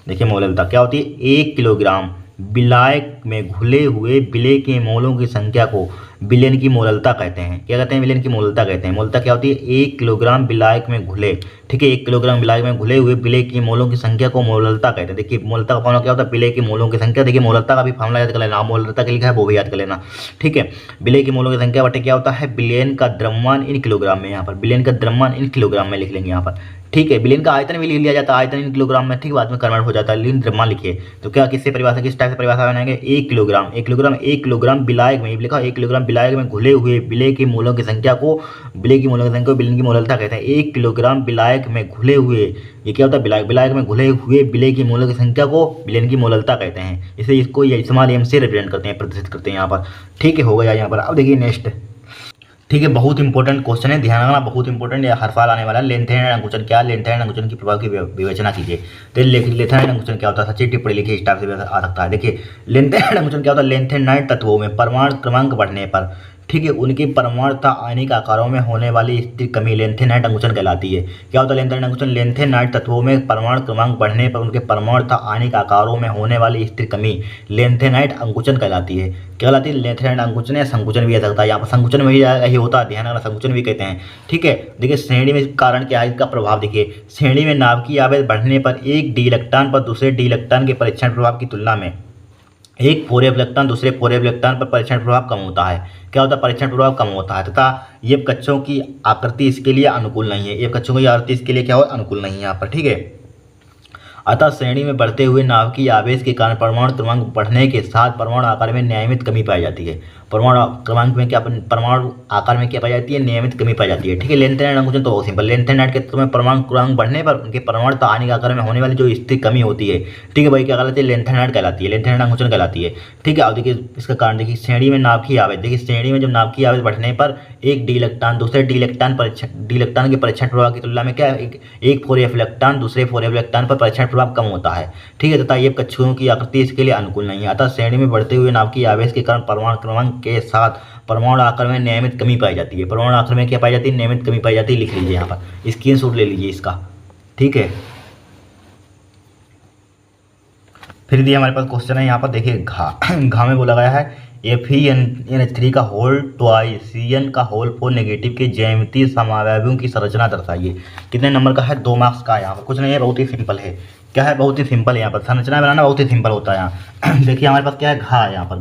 देखिए मोललता क्या होती है, 1 किलोग्राम विलायक में घुले हुए विलेय के मोलों की संख्या को विलयन की मोललता कहते हैं। क्या कहते हैं, विलयन की मोललता कहते हैं। मोललता क्या होती है, 1 किलोग्राम विलायक में घुले ठीक है 1 किलोग्राम विलायक में घुले हुए विलेय की मोलों की संख्या को मोललता कहते हैं। देखिए मोललता का फॉर्मूला क्या होता है, विलेय की मोलों की संख्या। देखिए मोललता का भी फॉर्मूला याद कर लेना, मोललता के लिखा है वो भी याद कर लेना ठीक है। विलेय की मोलों की संख्या बटे क्या होता है, विलयन का द्रव्यमान इन किलोग्राम में। यहाँ पर विलयन का द्रव्यमान इन किलोग्राम में लिख लेंगे यहाँ पर ठीक है। विलयन का आयतन भी लिख लिया जाता है, आयतन इन किलोग्राम में ठीक, बाद में कन्वर्ट हो जाता है, लेकिन द्रव्यमान लिखिए। तो क्या किस टाइप से परिभाषा बनाएंगे, 1 किलोग्राम विलायक में लिखा 1 किलोग्राम विलायक में घुले हुए विलेय की मोलों की संख्या को विलयन की मोललता कहते हैं। 1 किलोग्राम विलायक में घुले हुए, ये क्या होता है, विलायक में घुले हुए विलेय की मोलों की संख्या को विलयन की मोललता कहते हैं। इसे इसको स्मॉल m से रिप्रेजेंट करते हैं, प्रदर्शित करते हैं यहाँ पर ठीक है। हो गया यहाँ पर। अब देखिए नेक्स्ट ठीक है, बहुत इंपॉर्टेंट क्वेश्चन है, ध्यान रखना, बहुत इंपॉर्टेंट, हर साल आने वाला है। लेंथेन अंकुचन क्या, लेंथेन अंकुचन की प्रभाव की विवेचना कीजिए। तो लेंथेन अंकुचन क्या होता है, सच्ची टिप्पणी लिखिए, इस टाइप से आ सकता है। देखिए लेंथेन अंकुचन क्या होता है, लेंथेनाइट तत्वों में परमाणु क्रमांक बढ़ने पर ठीक है उनकी परमाणु तथा आणविक आकारों में होने वाली स्थिर कमी लेंथेनाइट अंकुचन कहलाती है। क्या होता है लेंथेनाइट अंकुचन, लेंथेनाइट तत्वों में परमाणु क्रमांक बढ़ने पर उनके परमाणु तथा आणविक आकारों में होने वाली स्थिर कमी लेंथेनाइट अंकुचन कहलाती है। क्या कहलाती है, लेंथेनाइट अंकुचन या संकुचन भी आ सकता है। यहाँ पर संकुचन में ही होता है, ध्यान रखना, संकुचन भी कहते हैं ठीक है। देखिए श्रेणी में कारण क्या है, इसका प्रभाव देखिए, श्रेणी में नाभिकीय आवेश बढ़ने पर एक डी इलेक्ट्रॉन पर दूसरे डी इलेक्ट्रॉन के परीक्षण प्रभाव की तुलना में एक फोरेब इलेक्ट्रॉन दूसरे फोरेब इलेक्ट्रॉन पर परीक्षण प्रभाव कम होता है। क्या होता है, परीक्षण प्रभाव कम होता है तथा ये कक्षों की आकृति इसके लिए अनुकूल नहीं है। ये कक्षों की आकृति इसके लिए क्या हो, अनुकूल नहीं है यहाँ पर ठीक है। अतः श्रेणी में बढ़ते हुए नाभिकीय आवेश के कारण परमाणु क्रमांक बढ़ने के साथ परमाणु आकार में नियमित कमी पाई जाती है। परमाणु क्रमांक में क्या, परमाणु आकार में क्या पाई जाती है, नियमित कमी पाई जाती है। ठीक है, लेंथेनाइड अंकुचन तो बहुत सिंपल, लेंथेनाइड के तत्व में परमाणु क्रमांक बढ़ने पर उनके परमाणु स्थानिक आकार में होने वाली जो स्थिर कमी होती है, ठीक है भाई, क्या कहलाती है, लेंथेनाइड कहलाती है, लेंथेनाइड अंकुचन कहलाती है। ठीक है, अब देखिए इसका कारण देखिए, श्रेणी में नाभिकीय आवेश, देखिए श्रेणी में जब नाभिकीय आवेश बढ़ने पर एक डी इलेक्ट्रॉन दूसरे डी इलेक्ट्रॉन के परीक्षण प्रभाव की तुलना में क्या एक 4f इलेक्ट्रॉन दूसरे 4f इलेक्ट्रॉन पर परीक्षण प्रभाव कम होता है। ठीक है, तथा ये कक्षुओं की आकृति इसके लिए अनुकूल नहीं है। अतः श्रेणी में बढ़ते हुए नाभिकीय आवेश के कारण परमाणु क्रमांक के साथ परमाणु आकार में नियमित कमी पाई जाती है। परमाणु आकार में क्या पाई जाती है, नियमित कमी पाई जाती है। लिख लीजिए यहाँ पर, स्क्रीनशॉट ले लीजिए इसका। ठीक है, फिर दिया हमारे पास क्वेश्चन है यहाँ पर, देखिए घा में बोला गया है FeNH3 का होल ट्वाइस Cn का होल 4 नेगेटिव के ज्यामितीय समावयवों की संरचना दर्शाइए। कितने नंबर का है, 2 मार्क्स का है। यहाँ पर कुछ नहीं है, बहुत ही सिंपल है। क्या है, बहुत ही सिंपल है। यहाँ पर संरचना बनाना बहुत ही सिंपल होता है। यहाँ देखिए हमारे पास क्या है, घा है यहाँ पर,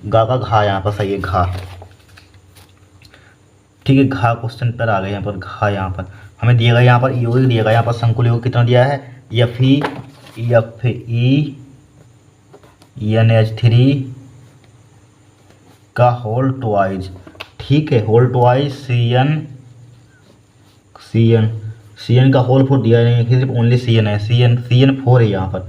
गा का घा यहाँ पर, सही है, घा। ठीक है, घा क्वेश्चन पर आ गए यहाँ पर, घा यहाँ पर हमें दिया गया, यहाँ पर यौगिक दिया गया, यहाँ पर संकुल यौगिक कितना दिया है, FeNH3 का होल ट्वाइस। ठीक है, होल ट्वाइस Cn का होल 4 दिया नहीं है, सिर्फ ओनली Cn है, Cn4 है यहाँ पर,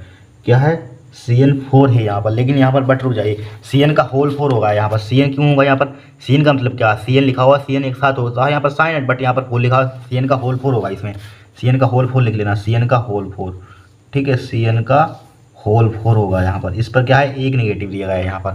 क्या है, Cn4 है यहाँ पर। लेकिन यहाँ पर बट रुक जाइए, Cn का होल 4 होगा यहाँ पर। Cn क्यों होगा यहाँ पर, Cn का मतलब क्या, Cn लिखा हुआ, Cn एक साथ होता है यहाँ पर साइन, बट यहाँ पर होल लिखा हुआ, Cn का होल 4 होगा इसमें। Cn का होल 4 लिख लेना, Cn का होल 4। ठीक है, Cn का होल 4 होगा यहाँ पर। इस पर क्या है, एक नेगेटिव दिया गया है यहाँ पर।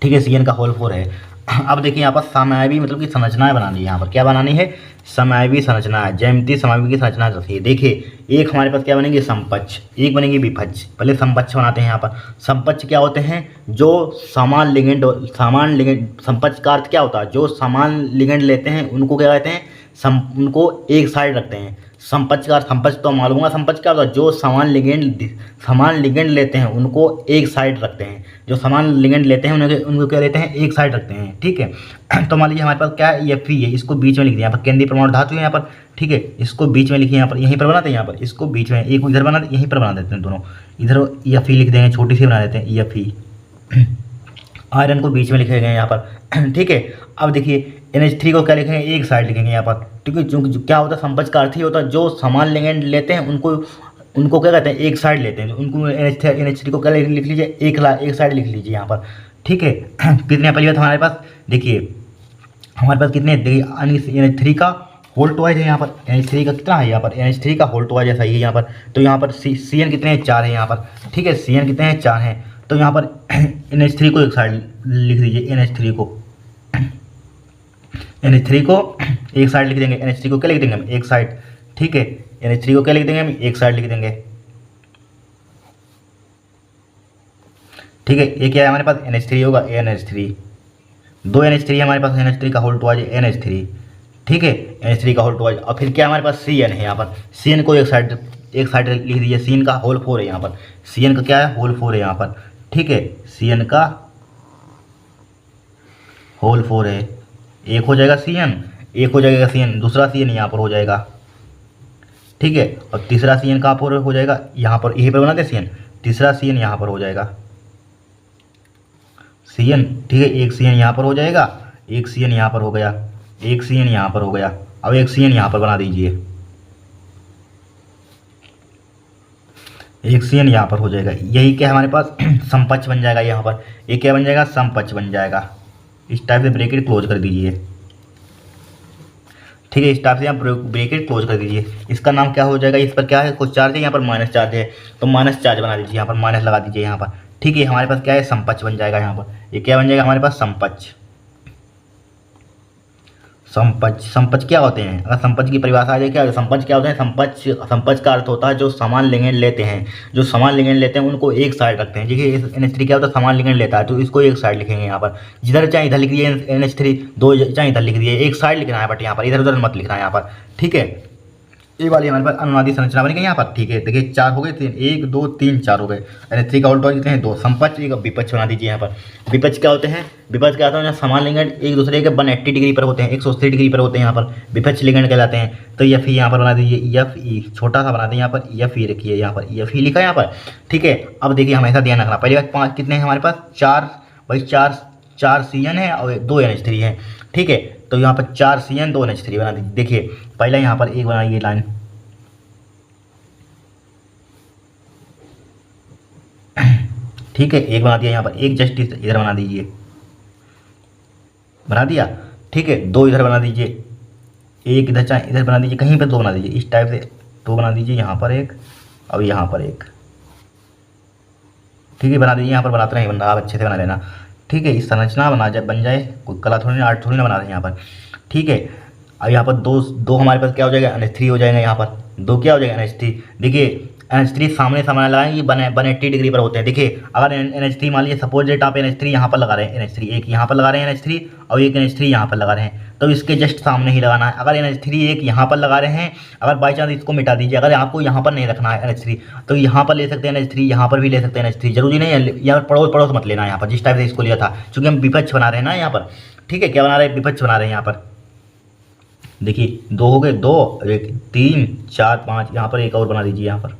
ठीक है, Cn का होल 4 है। अब देखिए यहाँ पर समावयवी मतलब कि संरचनाएं बनानी है। यहाँ पर क्या बनानी है, समावयवी संरचना है, ज्यामितीय समावयवी की संरचना रखिए। देखिए एक हमारे पास क्या बनेगी, समपक्ष, एक बनेगी विपक्ष। पहले समपक्ष बनाते हैं। यहाँ पर समपक्ष क्या होते हैं, जो समान लिगेंड, समपक्ष का अर्थ क्या होता है, जो समान लिगेंड लेते हैं उनको क्या कहते हैं, उनको एक साइड रखते हैं। समपक्ष का, समपक्ष तो मालूम होगा, समपक्ष क्या होता है, जो समान लिगेंड लेते हैं उनको एक साइड रखते हैं। जो समान लिगेंड लेते हैं उनको क्या लेते हैं, एक साइड रखते हैं। ठीक है, तो मान लीजिए हमारे पास क्या है, Fe है, इसको बीच में लिख दिया। यहाँ पर केंद्रीय परमाणु धातु है यहाँ पर। ठीक है, इसको बीच में लिखिए, यहाँ पर यहीं पर बनाते हैं, यहाँ पर इसको बीच में, एक इधर बनाते, यहीं पर बना देते हैं दोनों, इधर Fe लिख देंगे, छोटी सी बना देते हैं Fe। आयरन को बीच में लिखे गए यहाँ पर। ठीक है, अब देखिए NH3 को क्या लिखेंगे, एक साइड लिखेंगे यहाँ पर। ठीक है, जो क्या होता है, समपक्ष का अर्थ ही होता है जो समान लिगेंड लेते हैं उनको क्या कहते हैं, एक साइड लेते हैं। उनको NH3 को क्या लिख लीजिए, एक साइड लिख लीजिए यहाँ पर। ठीक है, कितने पहली बात हमारे पास, देखिए हमारे पास कितने, देखिए NH3 का होल ट्वाइस है यहाँ पर। NH3 का कितना है यहाँ पर, NH3 का होल ट्वाइस है, सही है यहाँ पर। तो यहाँ पर Cn कितने हैं, 4 है यहाँ पर। ठीक है, Cn कितने हैं, 4 हैं। तो यहाँ पर NH3 को एक साइड लिख दीजिए, NH3 को एक साइड लिख देंगे। NH3 को क्या लिख देंगे हम, एक साइड। ठीक है, NH3 को क्या लिख देंगे हम, एक साइड लिख देंगे। ठीक है, ये क्या है हमारे पास, NH3 होगा, NH3, 2 NH3 हमारे पास, NH3 का होल ट्वाइस NH3। ठीक है, NH3 का होल ट्वाइस। और फिर क्या हमारे पास Cn है यहाँ पर, Cn को एक साइड लिख दीजिए। Cn का होल 4 है यहाँ पर, Cn का क्या है, होल 4 है यहाँ पर। ठीक है, Cn का होल 4 है, एक हो जाएगा Cn, एक हो जाएगा Cn, दूसरा Cn यहाँ पर हो जाएगा। ठीक है, और तीसरा Cn कहाँ पर हो जाएगा, यहाँ पर, यहीं पर बनाते हैं Cn, तीसरा Cn यहाँ पर हो जाएगा Cn। ठीक है, एक Cn यहाँ पर हो जाएगा, एक Cn यहाँ पर हो गया, एक Cn यहाँ पर हो गया। अब एक Cn यहाँ पर बना दीजिए, एक Cn यहाँ पर हो जाएगा। यही क्या हमारे पास समपक्ष बन जाएगा यहाँ पर, ये क्या बन जाएगा, समपक्ष बन जाएगा। इस टाइप से ब्रैकेट क्लोज कर दीजिए। ठीक है, इस टाइप से आप ब्रैकेट क्लोज कर दीजिए। इसका नाम क्या हो जाएगा, इस पर क्या है, कुछ चार्ज है, यहाँ पर माइनस चार्ज है, तो माइनस चार्ज बना दीजिए, यहाँ पर माइनस लगा दीजिए यहाँ पर। ठीक है, हमारे पास क्या है, समपक्ष बन जाएगा यहाँ पर। ये क्या बन जाएगा हमारे पास, समपक्ष। समपक्ष क्या होते हैं, अगर समपक्ष की परिभाषा आ जाए, क्या समपक्ष क्या होते हैं, समपक्ष का अर्थ होता है जो समान लिगेंड लेते हैं, जो समान लिगेंड लेते हैं उनको एक साइड रखते हैं। देखिए NH3 क्या होता है, समान लिगेंड लेता है, तो इसको एक साइड लिखेंगे यहाँ पर। जिधर चाहे इधर लिख दिए NH3, 2 चाहे इधर लिख दिए, एक साइड लिखना है, बट यहाँ पर इधर उधर मत लिखना है यहाँ पर। ठीक है, ये वाली हमारे पास अनुनादी संरचना बन गई यहाँ पर, ठीक है। देखिए 4 हो गए, 3, 1 2 3 4 हो गए। NH3 का उल्टा कितने हैं 2। समपच एक विपक्ष बना दीजिए यहाँ पर। विपक्ष क्या होते हैं, विपक्ष क्या होता है, समान लिंगन एक दूसरे के 180 डिग्री पर होते हैं, 180 डिग्री पर होते हैं, यहाँ पर विपक्ष लिंगन कहलाते हैं। तो एफ ई यहाँ पर बना दीजिए, एफ ई छोटा सा बना दें यहाँ पर, एफ ई रखिए यहाँ पर, एफ ई लिखा है यहाँ पर, ठीक है। अब देखिए हमेशा ध्यान रखना, पहली बात 5 कितने हैं हमारे पास 4, भाई 4 CN है और 2 NH3 है, ठीक है। तो यहाँ पर 4 CN 2 NH3 बना दीजिए। देखिए पहले यहाँ पर एक बनाइए लाइन, ठीक है, एक बना दिया यहाँ पर, एक जस्ट इधर बना दीजिए, बना दिया, ठीक है। 2 इधर बना दीजिए, एक इधर चाहे इधर बना दीजिए, कहीं पर 2 बना दीजिए, इस टाइप से 2 बना दीजिए, यहाँ पर एक और यहाँ पर एक, ठीक है, बना दीजिए। यहाँ पर बनाते नहीं बन रहा, आप अच्छे से बना लेना, ठीक है। इस संरचना बन जाए, कोई कला थोड़ी ना, आर्ट थोड़ी ना बना रहे हैं यहाँ पर, ठीक है। अब यहाँ पर दो हमारे पास क्या हो जाएगा, NH3 हो जाएगा यहाँ पर, 2 क्या हो जाएगा NH3। देखिए NH3 सामने सामने लगाएंगे, ये 180 डिग्री पर होते हैं। देखिए अगर NH3 मान लीजिए सपोज डेट आप NH3 यहाँ पर लगा रहे हैं, NH3 एक यहाँ पर लगा रहे हैं NH3 और एक NH3 यहाँ पर लगा रहे हैं, तो इसके जस्ट सामने ही लगाना है। अगर NH3 एक यहाँ पर लगा रहे हैं, अगर बाई चांस इसको मिटा दीजिए, अगर आपको यहाँ पर नहीं रखना है NH3 तो यहाँ पर ले सकते हैं NH3, यहाँ पर भी ले सकते हैं NH3, जरूरी नहीं है यहाँ पर पड़ोस मत लेना यहाँ पर, जिस टाइप से इसको लिया था, क्योंकि हम विपक्ष बना रहे हैं ना यहाँ पर, ठीक है। क्या बना रहे हैं, विपक्ष बना रहे हैं यहाँ पर। देखिए 2 हो गए, 2 1 3 4 5, यहाँ पर एक और बना दीजिए यहाँ पर,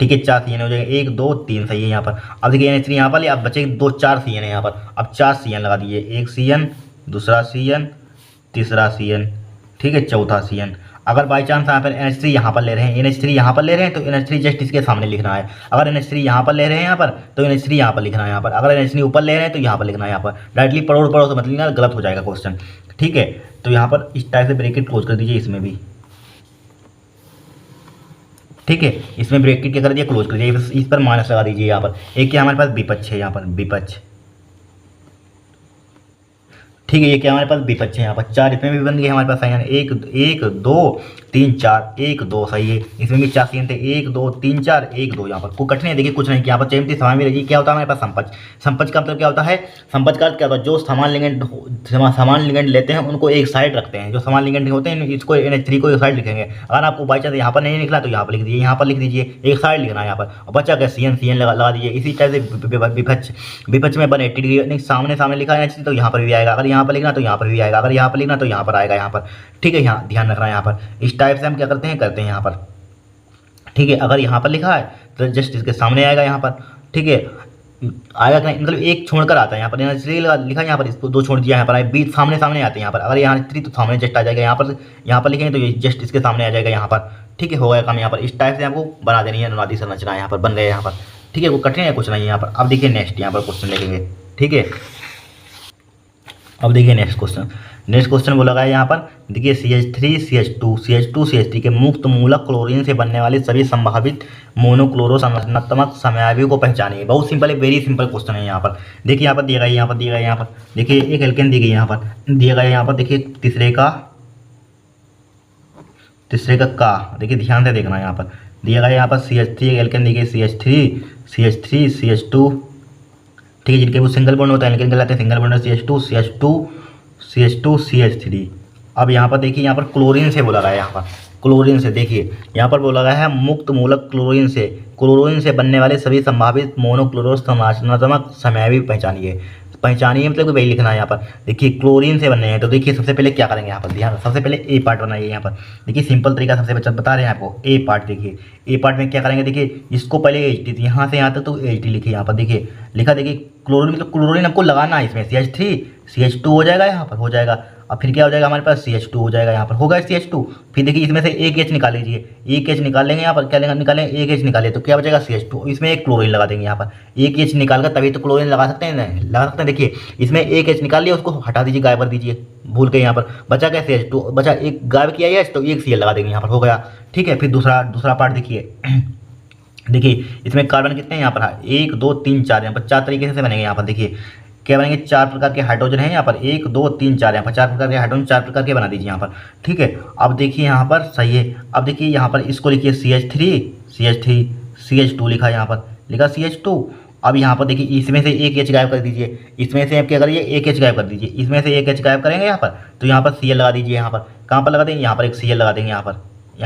ठीक है। 4 CN हो जाएगा, 1 2 3 सही है यहाँ पर। अब देखिए NH3 यहाँ पर, अब बचे 2 4 CN है यहाँ पर, अब 4 CN लगा दीजिए, एक CN, दूसरा CN, तीसरा CN, ठीक है, चौथा CN। अगर बाई चांस यहाँ पर NH3 यहाँ पर ले रहे हैं, NH3 यहाँ पर ले रहे हैं, तो NH3 जस्ट इसके सामने लिखना है। अगर NH3 यहाँ पर ले रहे हैं यहाँ पर, तो NH3 यहाँ पर लिखना है यहाँ पर। अगर NH3 ऊपर ले रहे हैं तो यहाँ पर लिखना है यहाँ पर। डायरेक्टली पढ़ो पढ़ो तो मतलब ना, गलत हो जाएगा क्वेश्चन, ठीक है। तो यहाँ पर इस टाइप से ब्रैकेट क्लोज कर दीजिए, इसमें भी, ठीक है। इसमें ब्रैकेट क्या कर दिया, क्लोज कर दिया, इस पर माइनस लगा दीजिए यहाँ पर। एक क्या हमारे पास विपक्ष है यहाँ पर, विपक्ष, ठीक है। ये क्या हमारे पास विपक्ष है यहाँ पर, 4 इसमें भी बन गए हमारे पास सही है, 1 1 2 3 4 1 2 सही है। इसमें भी 4 CN थे, 1 2 3 4 1 2, यहाँ पर कोई कठिन है, देखिए कुछ नहीं, यहाँ पर चेमती समान भी रही। क्या होता है हमारे पास संपच, संपच का मतलब क्या होता है, संपच का अर्थ क्या होता है, जो समान लिंगेंड लेते हैं उनको एक साइड रखते हैं, जो समान लिंगेंड होते हैं इसको NH3 को एक साइड लिखेंगे। अगर आपको बाई चांस यहाँ पर नहीं लिखना तो यहाँ पर लिख दीजिए, यहाँ पर लिख दीजिए, एक साइड लिखना है यहाँ पर, और बच्चा क्या CN लगा दीजिए। इसी टाइप से विपक्ष में 180 डिग्री सामने सामने लिखा है NH3 तो यहाँ पर भी आएगा, अगर यहाँ पर लिखना तो यहाँ पर भी आएगा, अगर यहाँ पर लिखना तो यहाँ पर आएगा यहाँ पर, ठीक है। यहाँ ध्यान रखना है यहाँ पर, इस टाइप से हम क्या करते हैं यहाँ पर, ठीक है। अगर यहाँ पर लिखा है तो जस्ट इसके सामने आएगा यहाँ पर, ठीक है। आएगा कि नहीं, मतलब एक छोड़कर आता है यहाँ पर, लिखा है यहाँ पर, इसको 2 छोड़ दिया यहाँ पर, बीच सामने सामने आते हैं यहाँ पर। अगर यहाँ 3 तो सामने जस्ट आ जाएगा यहाँ पर लिखेंगे तो ये जस्ट इसके सामने आ जाएगा यहाँ पर, ठीक है। हो गया काम यहाँ पर। इस टाइप से आपको बना देनी है अनुनादी संरचना, यहाँ पर बन गए यहाँ पर, ठीक है। वो कठिन है कुछ नहीं यहाँ पर। अब देखिए नेक्स्ट यहाँ पर क्वेश्चन लिखेंगे, ठीक है। अब देखिए नेक्स्ट क्वेश्चन बोला गया है यहाँ पर, देखिए CH3 CH2 CH3 के मुक्त मूलक क्लोरीन से बनने वाले सभी संभावित मोनोक्लोरो संरचनात्मक समयावयव को पहचानिए। बहुत सिंपल है, वेरी सिंपल क्वेश्चन है यहाँ पर। देखिए यहाँ पर दिया गया, यहाँ पर देखिए एक एल्केन दी गई, यहाँ पर दिया गया, यहाँ पर देखिए तीसरे का देखिए ध्यान से देखना, यहाँ पर दिया गया, यहाँ पर CH3 एक एल्केन दी गई, CH3 CH2, ठीक है। जिनके वो सिंगल बॉन्ड होता है एल्केन कहलाते हैं, सिंगल बॉन्ड CH2 CH3। अब यहाँ पर देखिए, यहाँ पर क्लोरीन से बोला गया है, यहाँ पर क्लोरीन से, देखिए यहाँ पर बोला गया है मुक्त मूलक क्लोरीन से बनने वाले सभी संभावित मोनोक्लोरो संरचनात्मक समयावयव पहचानिए मतलब कि वही लिखना है यहाँ पर। देखिए क्लोरीन से बनने हैं, तो देखिए सबसे पहले क्या करेंगे यहाँ पर, ध्यान, सबसे पहले ए पार्ट बनाइए यहाँ पर। देखिए सिंपल तरीका सबसे बता रहे हैं आपको, ए पार्ट। देखिए ए पार्ट में क्या करेंगे, देखिए इसको पहले HT, यहाँ से यहाँ तक तो HT लिखिए यहाँ पर, देखिए लिखा, देखिए क्लोरीन मतलब क्लोरीन आपको लगाना है इसमें, CH3 CH2 हो जाएगा यहाँ पर, हो जाएगा। अब फिर क्या हो जाएगा हमारे पास, CH2 हो जाएगा यहाँ पर, होगा CH2। फिर देखिए इसमें से एक H निकाल लीजिए, एक H निकाल लेंगे यहाँ पर, क्या निकालें, एक H निकाले तो क्या बचेगा CH2, इसमें एक क्लोरीन लगा देंगे यहाँ पर। एक H निकाल कर तभी तो क्लोरीन लगा सकते हैं, नहीं लगा सकते हैं। देखिए इसमें एक H निकाल लिया, उसको हटा दीजिए, गायब कर दीजिए, भूल के यहाँ पर बचा क्या CH2, बचा एक, गायब किया H तो एक Cl लगा देंगे यहाँ पर, हो गया, ठीक है। फिर दूसरा पार्ट देखिए, देखिए इसमें कार्बन कितने हैं यहाँ पर, 1 2 3 4, यहाँ पर 4 तरीके से बनेंगे यहाँ पर। देखिए क्या बनेंगे, 4 प्रकार के हाइड्रोजन हैं यहाँ पर, 1 2 3 4, यहाँ पर 4 प्रकार के हाइड्रोजन 4 प्रकार के बना दीजिए यहाँ पर, ठीक है। अब देखिए यहाँ पर सही है। अब देखिए यहाँ पर इसको लिखिए CH3 CH2 लिखा यहाँ पर, लिखा CH2। अब यहाँ पर देखिए इसमें से एक H गायब कर दीजिए, इसमें से आप क्या करिए, एक H गायब कर दीजिए, इसमें से एक H गायब करेंगे यहाँ पर, तो यहाँ पर Cl लगा दीजिए यहाँ पर। कहाँ पर लगा देंगे, यहाँ पर एक Cl लगा देंगे, यहाँ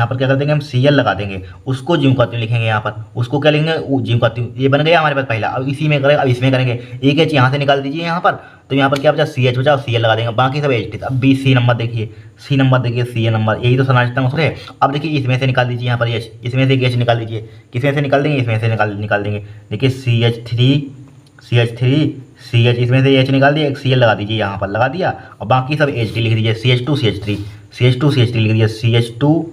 पर क्या कर देंगे हम, Cl लगा देंगे, उसको जीवकात्मक लिखेंगे यहाँ पर, उसको क्या लिखेंगे, जीवकात्मक। ये बन गया हमारे पास पहला। अब इसी में करेंगे, अब इसमें करेंगे, एक एच यहाँ से निकाल दीजिए यहाँ पर, तो यहाँ पर क्या बचा, CH बचा, Cl लगा देंगे, बाकी सब एच। अब बी सी नंबर देखिए, सी नंबर देखिए, Cl नंबर, यही तो संरचना मसूर है। अब देखिए इसमें से निकाल दीजिए यहाँ पर एच, इसमें से एक एच निकाल दीजिए, किसमें से निकाल देंगे, इसमें से निकाल देंगे। देखिए CH3 CH, इसमें से एच निकाल दिया, एक Cl लगा दीजिए यहाँ पर, लगा दिया, और बाकी सब Ht लिख दीजिए, CH2 CH3 लिख दीजिए, CH2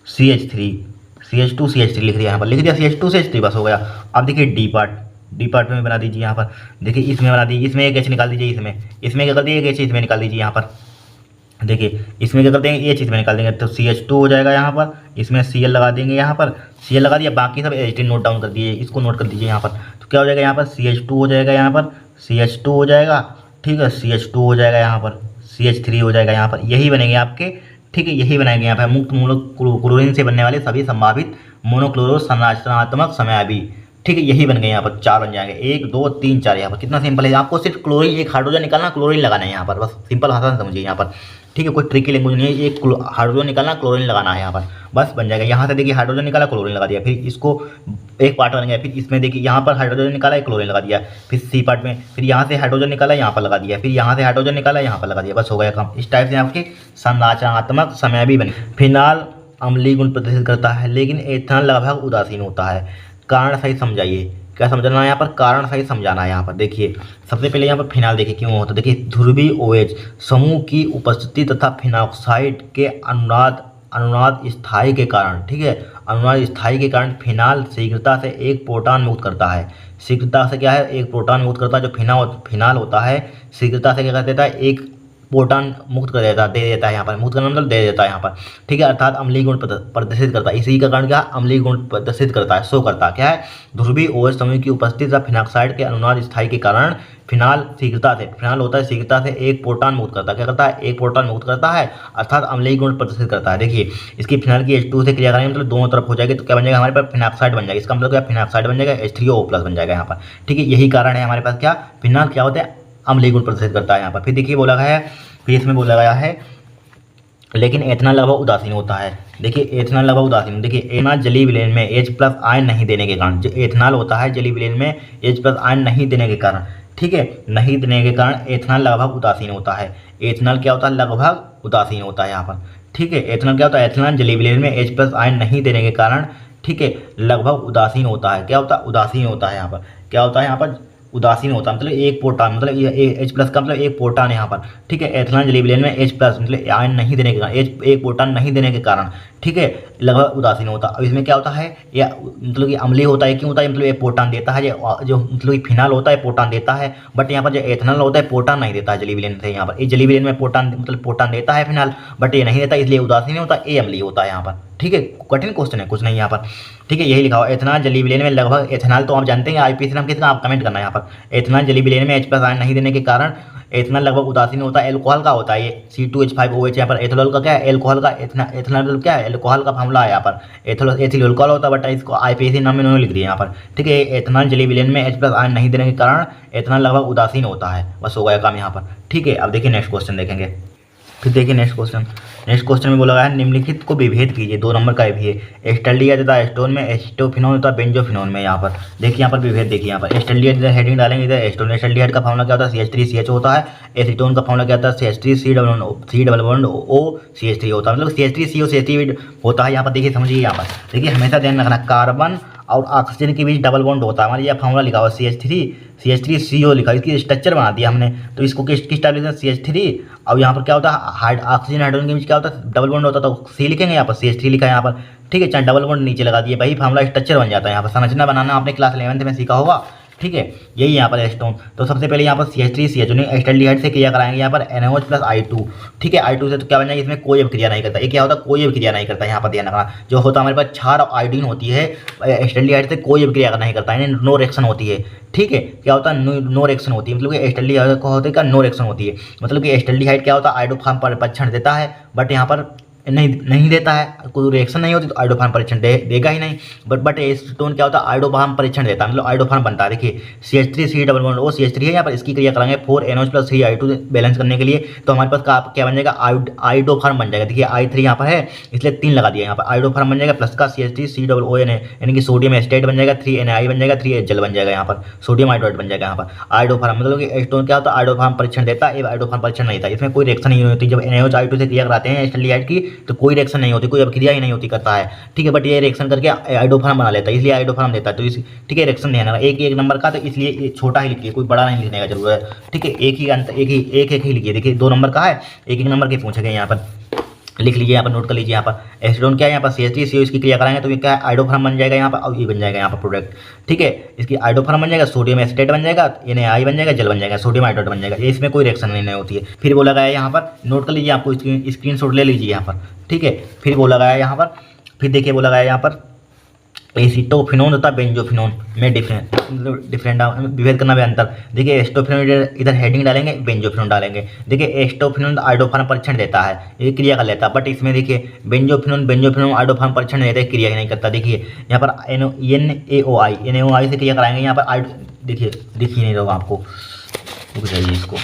CH3 लिख दिया यहाँ पर, लिख दिया CH2 CH3, बस हो गया। अब देखिए डी पार्ट में बना दीजिए यहाँ पर, देखिए इसमें बना दीजिए, इसमें एक एच निकाल दीजिए, इसमें क्या कर दीजिए, एक एच इसमें निकाल दीजिए यहाँ पर। देखिए इसमें क्या करते हैं, एच इसमें निकाल देंगे, तो CH2 हो जाएगा यहाँ पर, इसमें Cl लगा देंगे यहाँ पर, Cl लगा दिया, बाकी सब Ht नोट डाउन कर दिए, इसको नोट कर दीजिए यहाँ पर। तो क्या हो जाएगा यहाँ पर, CH2 हो जाएगा यहाँ पर, CH2 हो जाएगा, ठीक है, CH2 हो जाएगा यहाँ पर, CH3 हो जाएगा यहाँ पर, यही बनेंगे आपके, ठीक है, यही बनाएंगे यहाँ पर मुक्त क्लोरीन से बनने वाले सभी संभावित मोनोक्लोरो संरचनात्मक समयाभी, ठीक है, यही बन गए यहाँ पर, 4 बन जाएंगे, 1 2 3 4। यहाँ पर कितना सिंपल है, आपको सिर्फ क्लोरीन, एक हाइड्रोजन निकालना, क्लोरीन लगाना है यहाँ पर, बस सिंपल भाषा से समझिए यहाँ पर, ठीक है, कोई ट्रिकी लैंग्वेज नहीं है, एक हाइड्रोजन निकालना, क्लोरीन लगाना है यहाँ पर, बस बन जाएगा। यहाँ से देखिए हाइड्रोजन निकाला, क्लोरीन लगा दिया, फिर इसको एक पार्ट बन गया, फिर इसमें देखिए यहाँ पर हाइड्रोजन निकाला, क्लोरीन लगा दिया, फिर सी पार्ट में, फिर यहाँ से हाइड्रोजन निकाला, यहाँ पर लगा दिया, फिर यहाँ से हाइड्रोजन निकाला, यहाँ पर लगा दिया, बस हो गया काम। इस टाइप से आपके संरचनात्मक समय भी बने। फिनाल अम्लीय गुण प्रदर्शित करता है, लेकिन एथेनॉल लगभग उदासीन होता है, कारण सही समझाइए। क्या समझना है यहाँ पर, कारण सही समझाना है यहाँ पर। देखिए सबसे पहले यहाँ पर फिनाल देखिए क्यों होता है, देखिए ध्रुवीय OH समूह की उपस्थिति तथा फिनॉक्साइड के अनुनाद स्थायी के कारण, ठीक है, अनुनाद स्थायी के कारण फिनाल शीघ्रता से एक प्रोटॉन मुक्त करता है। शीघ्रता से क्या है, एक प्रोटॉन मुक्त करता है। जो फिनाल होता है शीघ्रता से क्या कर देता है, एक प्रोटॉन मुक्त कर देता, दे देता है यहाँ पर, मुक्त करना मतलब दे देता है यहाँ पर, ठीक है, अर्थात अम्लीय गुण प्रदर्शित करता है। इसी का कारण क्या है, अम्लीय गुण प्रदर्शित करता है, शो करता है, क्या है, ध्रुवीय OH समूह की उपस्थिति तथा फिनॉक्साइड के अनुनाद स्थायी के कारण फिनाल होता है शीघ्रता से एक प्रोटॉन मुक्त करता है, क्या करता है, एक प्रोटॉन मुक्त करता है, अर्थात अम्लीय गुण प्रदर्शित करता है। देखिए इसकी फिनाल की H2 से क्रिया करेंगे मतलब दोनों तरफ हो जाएगी, तो क्या बन जाएगा हमारे पास, फिनॉक्साइड बन जाएगा। इसका मतलब क्या, फिनॉक्साइड बन जाएगा, H3O+ बन जाएगा यहाँ पर, ठीक है, यही कारण है हमारे पास, क्या फिनाल क्या होता है, अम्लीय गुण प्रदर्शित करता है यहाँ पर। फिर देखिए बोला गया है, फिर इसमें बोला गया है लेकिन एथेनॉल लगभग उदासीन होता है। देखिए एथेनॉल लगभग उदासीन, देखिए एथेनॉल जलीय विलयन में H+ आयन नहीं देने के कारण, जो एथेनॉल होता है जलीय विलयन में H+ आयन नहीं देने के कारण, ठीक है, नहीं देने के कारण एथेनॉल लगभग उदासीन होता है। एथेनॉल क्या होता है, लगभग उदासीन होता है यहाँ पर, ठीक है, एथेनॉल क्या होता है, एथेनॉल जलीय विलयन में H+ आयन नहीं देने के कारण, ठीक है, लगभग उदासीन होता है। क्या होता है, उदासीन होता है यहाँ पर, क्या होता है यहाँ पर, उदासीन होता है, मतलब एक प्रोटॉन, मतलब ये H+ का मतलब एक प्रोटॉन है यहाँ पर, ठीक है, एथेनॉल जलीय विलयन में H+ मतलब आयन नहीं देने के कारण, एक प्रोटॉन नहीं देने के कारण, ठीक है, लगभग उदासीन होता है। अब इसमें क्या होता है, या मतलब कि अम्लीय होता है, क्यों होता है, मतलब एक प्रोटॉन देता है, जो मतलब कि फिनाल होता है प्रोटॉन देता है, बट यहाँ पर जो एथेनॉल होता है प्रोटॉन नहीं देता है जलीय विलयन से। यहाँ पर ये जलीय विलयन में प्रोटॉन मतलब प्रोटॉन देता है फिनाल, बट ये नहीं देता, इसलिए उदासीन होता है, ये अम्लीय होता है यहाँ पर, ठीक है, कठिन क्वेश्चन है, कुछ नहीं यहाँ पर, ठीक है, यही लिखा हुआ एथेनॉल जलीय विलयन में लगभग, एथेनॉल तो आप जानते हैं IPC नाम किसका, आप कमेंट करना यहाँ पर। एथेनॉल जलीय विलयन में H+ आयन नहीं देने के कारण एथेनॉल लगभग उदासीन होता है। एल्कोहल का होता है ये C2H5OH, यहाँ पर एथेनॉल का क्या है, एल्कोहल का, एथेनॉल क्या है, एल्कोहल का फॉर्मूला है यहाँ पर, एथिल अल्कोहल होता है, बट इसको IPC नाम में इन्होंने लिख दिया यहाँ पर, ठीक है। एथेनॉल जलीय विलयन में H+ आयन नहीं देने के कारण एथेनॉल लगभग उदासीन होता है, बस हो गया काम यहाँ पर, ठीक है। अब देखिए नेक्स्ट क्वेश्चन देखेंगे, फिर देखिए नेक्स्ट क्वेश्चन में बोला गया है निम्नलिखित को विभेद कीजिए, 2 नंबर का भी है, एस्टल्डिया तथा एस्टोन में, एस्टोफिनोन तथा बेंजोफिनोन में। यहाँ पर देखिए, यहाँ पर विभेद देखिए, यहाँ पर एस्टल्डिया इधर हेडिंग डालेंगे, इधर एस्टोन, एस्टल्डिहाइड का फॉर्मूला क्या होता है, CH3CH होता है, एसीटोन का फॉर्मूला क्या होता है, CH3C_O होता है, मतलब CH3CO होता है। यहाँ पर देखिए समझिए, यहाँ पर देखिए हमेशा ध्यान रखना, कार्बन और ऑक्सीजन के बीच डबल बॉन्ड होता है। हमारे यहाँ फॉर्मूला लिखा हुआ CH3CO लिखा है, इसकी स्ट्रक्चर बना दिया हमने, तो इसको किस टाइप लिखते हैं, CH3, और यहाँ पर क्या होता है, ऑक्सीजन हाइड्रोजन के बीच क्या होता है, डबल बॉन्ड होता है, तो C लिखेंगे, यहाँ पर CH3 लिखा है यहाँ पर, ठीक है, चाहे डबल बॉन्ड नीचे लगा दिए, वही फॉर्मूला स्ट्रक्चर बन जाता है। यहाँ पर संरचना बनाना आपने क्लास 11th में सीखा होगा, ठीक है, यही यहाँ पर एस्टोन। तो सबसे पहले यहाँ पर CH3CH एस्टल्डिहाइड से क्रिया कराएंगे, यहाँ पर NaOH+I2, ठीक है, I2 से तो क्या बन जाएगा, इसमें कोई अभिक्रिया नहीं करता, ये क्या होता है, कोई अभिक्रिया नहीं करता। यहाँ पर ध्यान रखना, जो होता है हमारे पास क्षार और आयोडीन होती है, एस्टल्डिहाइड से कोई अभिक्रिया नहीं करता है, नो रिएक्शन होती है, ठीक है, क्या होता है, नो रिएक्शन होती है, मतलब कि एस्टल्डिहाइड को होता है क्या, नो रिएक्शन होती है, मतलब कि एस्टल्डिहाइड क्या होता है, आयोडो फॉर्म पर परीक्षण देता है, बट यहाँ पर नहीं देता है, कोई रिएक्शन नहीं होती तो आयोडोफॉर्म परीक्षण देगा ही नहीं। बट एसीटोन क्या होता है, आयोडोफॉर्म परीक्षण देता है, मतलब आयोडोफॉर्म बनता है। देखिए CH3 CH है, यहाँ पर इसकी क्रिया कराएंगे 4NH + 3I2 बैलेंस करने के लिए, तो हमारे पास क्या बन जाएगा, आयोडोफॉर्म बन जाएगा। देखिए I3 यहाँ पर है इसलिए 3 लगा दिया, यहाँ पर आयोडोफॉर्म बन जाएगा, प्लस का CH3COON यानी कि सोडियम एस्टेट बन जाएगा, 3NI बन जाएगा, 3HL बन जाएगा, यहाँ पर सोडियम हाइड्रोएट बन जाएगा। यहाँ पर आयोडोफॉर्म मतलब कि एसीटोन क्या होता है, आयोडोफॉर्म परीक्षण देता है, आयोडोफॉर्म परीक्षण नहीं था, इसमें कोई रिएक्शन नहीं होती। जब NaOH से क्रिया कराते हैं एसिटाल्डिहाइड की तो कोई रिएक्शन नहीं होती, कोई अभिक्रिया ही नहीं होती करता है, ठीक है। बट ये रिएक्शन करके आयोडोफॉर्म बना लेता है, इसलिए आयोडोफॉर्म देता है। तो इस ठीक है, रिएक्शन नहीं आना एक नंबर का, तो इसलिए छोटा ही लिखिए, कोई बड़ा नहीं लिखने का जरूरत है, ठीक है। एक ही लिखिए। देखिए 2 नंबर का है, एक नंबर के पूछे गए, यहाँ पर लिख लीजिए, यहाँ पर नोट कर लीजिए। यहाँ पर एसीटोन क्या है, यहाँ पर CH3CO इसकी क्रिया कराएंगे तो ये क्या है, आयोडोफॉर्म बन जाएगा यहाँ पर, और ये बन जाएगा यहाँ पर प्रोडक्ट, ठीक है। इसकी आयोडोफॉर्म बन जाएगा, सोडियम एसिटेट बन जाएगा, NaI बन जाएगा, जल बन जाएगा, सोडियम हाइड्रोएट बन जाएगा। ये इसमें कोई रिएक्शन नहीं होती है। फिर बोला गया है यहाँ पर, नोट कर लीजिए, आपको स्क्रीनशॉट ले लीजिए यहाँ पर, ठीक है। फिर बोला गया है यहाँ पर, फिर देखिए बोला गया है यहाँ पर एसिटोफिनोन तथा बेंजोफिनोन में डिफरेंट विभेद करना भी अंतर। देखिए एस्टोफिनोन इधर हेडिंग डालेंगे, बेंजोफिनोन डालेंगे। देखिए एस्टोफिनोन आयोडोफॉर्म परीक्षण देता है, ये क्रिया कर लेता है, बट इसमें देखिए बेंजोफिनोन आयोडोफॉर्म परीक्षण नहीं देता, क्रिया ही नहीं करता। देखिए यहाँ पर NaOI से क्रिया कराएंगे, यहाँ पर देखिए दिख ही नहीं रहा आपको, रुक जाइए इसको,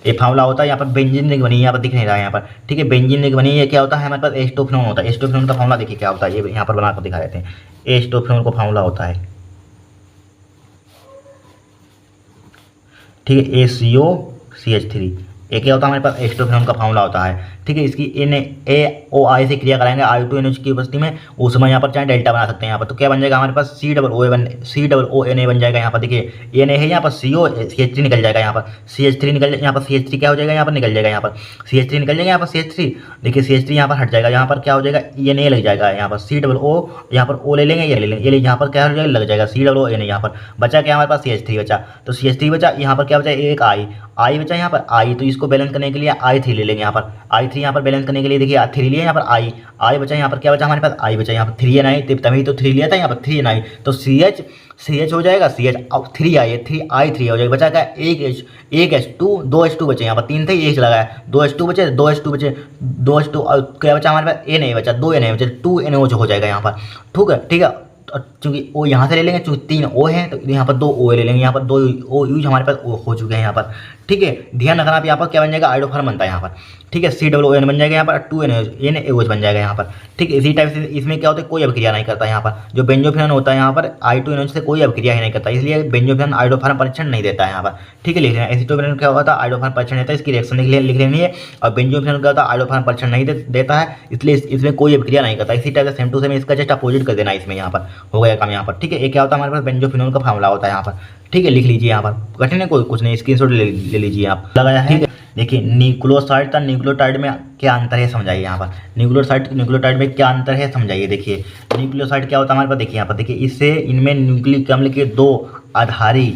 ये फार्मूला होता है यहाँ पर बेंजीन रिंग बनी, यहाँ पर दिख नहीं रहा है यहाँ पर, ठीक है। बेंजीन रिंग बनी, ये क्या होता है हमारे पास, एस्टोफिनोन होता है। एस्टोफिनोन का फार्मूला देखिए क्या होता है, ये यहाँ पर बनाकर दिखा देते हैं। एस्टोफिनोन का फार्मूला होता है, ठीक है, ACOCH3। ये क्या होता है हमारे पास, एस्टोफिनोन का फार्मूला होता है, ठीक है। इसकी NaOI से क्रिया कराएंगे I2NH की उपस्थिति में, उस समय यहाँ पर चाहे डेल्टा बना सकते हैं यहाँ पर, तो क्या बन जाएगा हमारे पास, COONA बन जाएगा। यहाँ पर देखिए Na है, यहाँ पर CH3 निकल जाएगा, यहाँ पर CH3 निकल जाएगा, यहाँ पर CH3 क्या हो जाएगा, यहाँ पर निकल जाएगा, यहाँ पर CH3 निकल जाएगा, यहाँ पर CH3 देखिए CH3 यहाँ पर हट जाएगा, यहाँ पर क्या हो जाएगा, Na लग जाएगा, यहाँ पर COO, यहाँ पर O ले लेंगे, ये ले लेंगे, ये यहाँ पर क्या हो जाएगा, लग जाएगा COONA। यहाँ पर बचा क्या हमारे पास, CH3 बचा, तो CH3 बचा, यहाँ पर क्या बचा, एक I बचा, यहाँ पर I, तो इसको बैलेंस करने के लिए I3 ले लेंगे, यहाँ पर I3 यहाँ पर बैलेंस करने के लिए देखिए 3 लिए, यहाँ पर I बचा, यहाँ पर क्या बचा हमारे पास, I बचा, यहाँ पर 3NI, तभी तो 3 लिया था, यहाँ पर 3NI, तो CH हो जाएगा, CH अब 3I है, 3I3 हो जाएगा। बचा क्या, एक H2 2 H2 बचे, यहाँ पर 3 थे, एक लगाया, 2 H2 बचे, 2 H2 और क्या बचा हमारे पास, A नहीं बचा, 2 A नहीं बचे, 2 NO हो जाएगा यहाँ पर, ठीक है। चूंकि O यहाँ से ले लेंगे, चूंकि 3 O है तो यहाँ पर 2 O ले लेंगे, यहाँ पर 2 O यूज हमारे पास हो चुके हैं यहाँ पर, ठीक है। ध्यान रखना आप, यहाँ पर क्या बन जाएगा, आयोडोफॉर्म बनता है यहाँ पर, ठीक है। COON बन जाएगा, यहाँ पर 2NaOH बन जाएगा यहाँ पर, ठीक है। इसी टाइप से इसमें क्या होता है, कोई अभिक्रिया नहीं करता यहाँ पर। जो बेंजोफिनोन होता है यहाँ पर I2NH से कोई अभिक्रिया ही नहीं करता, इसलिए बेंजोफिनोन आयोडोफॉर्म परीक्षण नहीं देता है यहाँ पर, ठीक है। लिख लेना एसिटोफिनोन क्या होता है, आयोडोफॉर्म परीक्षण देता है, इसकी रिएक्शन लिख लेनी है। और बेंजोफिनोन क्या होता है, आयोडोफॉर्म परीक्षण नहीं देता है, इसलिए इसमें कोई अभिक्रिया नहीं करता। इसी टाइप से सेम टू सेम इसका जस्ट अपोजिट कर देना इसमें, यहाँ पर हो गया काम यहाँ पर, ठीक है। ये क्या होता है हमारे पास, बेंजोफिनोन का फार्मूला होता है यहाँ पर, ठीक है। लिख लीजिए यहाँ पर, कठिन है कोई कुछ नहीं, स्क्रीनशॉट ले लीजिए आप, लगाया है, ठीक है। देखिए न्यूक्लियोसाइड का न्यूक्लियोटाइड में क्या अंतर है समझाइए, यहाँ पर न्यूक्लियोटाइड में क्या अंतर है समझाइए। देखिए न्यूक्लियोसाइड क्या होता है हमारे पास, देखिए यहाँ पर देखिए, इससे इनमें न्यूक्लिक अम्ल के 2 आधारी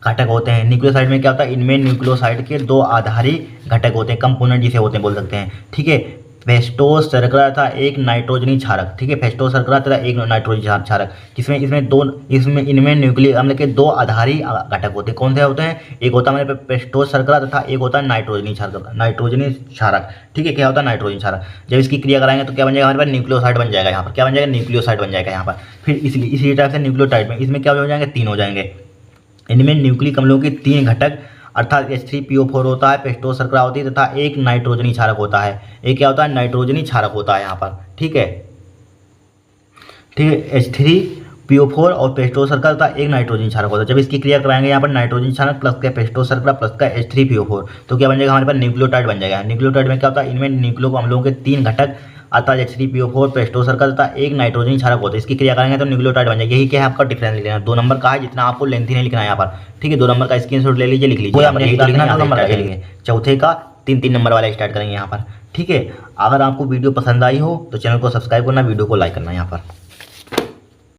घटक होते हैं। न्यूक्लियोसाइड में क्या होता है, इनमें न्यूक्लियोसाइड के 2 आधारी घटक होते हैं, कंपोनेंट जिसे होते हैं बोल सकते हैं, ठीक है। फेस्टोस शर्करा था एक नाइट्रोजनी क्षारक, ठीक है। फेस्टोस शर्करा था एक नाइट्रोजनी क्षारक, जिसमें इनमें न्यूक्लिक अम्ल के 2 आधारी घटक होते हैं। कौन से होते हैं, एक होता है हमारे पास फेस्टोस शर्करा तथा एक होता है नाइट्रोजनी क्षारक, ठीक है। क्या होता है, नाइट्रोजन क्षारक। जब इसकी क्रिया कराएंगे तो क्या बन जाएगा हमारे पास, न्यूक्लियोसाइड बन जाएगा, यहाँ पर क्या बन जाएगा, न्यूक्लियोसाइड बन जाएगा यहाँ पर। फिर इसी टाइप से न्यूक्लियोटाइड में इसमें क्या हो जाएंगे, 3 हो जाएंगे। इनमें न्यूक्लिक अम्लों के 3 घटक अर्थात H3PO4 होता है, फेस्टोस शर्करा होती है तथा एक नाइट्रोजनी क्षारक होता है। एक क्या होता है, नाइट्रोजनी क्षारक होता है यहाँ पर, ठीक है, H3PO4 और फेस्टोस शर्करा तथा एक नाइट्रोजनी क्षारक होता है। जब इसकी क्रिया कराएंगे यहाँ पर नाइट्रोजन क्षारक प्लस का फेस्टोस शर्करा प्लस का H3PO4, तो क्या बन जाएगा हमारे पास, न्यूक्लियोटाइड बन जाएगा। न्यूक्लियोटाइड में क्या होता है, इनमें न्यूक्लिक अम्लों के 3 घटक अर्थात H3PO4 फेस्टोस शर्करा तथा एक नाइट्रोजन क्षारक होता है। इसकी क्रिया करेंगे तो न्यूक्लियोटाइड बन जाएगी। यही क्या है आपका डिफरेंस लिख लेना, 2 नंबर का है, जितना आपको लेंथी नहीं लिखना है यहाँ पर, ठीक है। 2 नंबर का स्क्रीनशॉट ले लीजिए, लिख लीजिए। चौथे का 3 नंबर वाला स्टार्ट करेंगे यहाँ पर, ठीक है। अगर आपको वीडियो पसंद आई हो तो चैनल को सब्सक्राइब करना, वीडियो को लाइक करना यहाँ पर।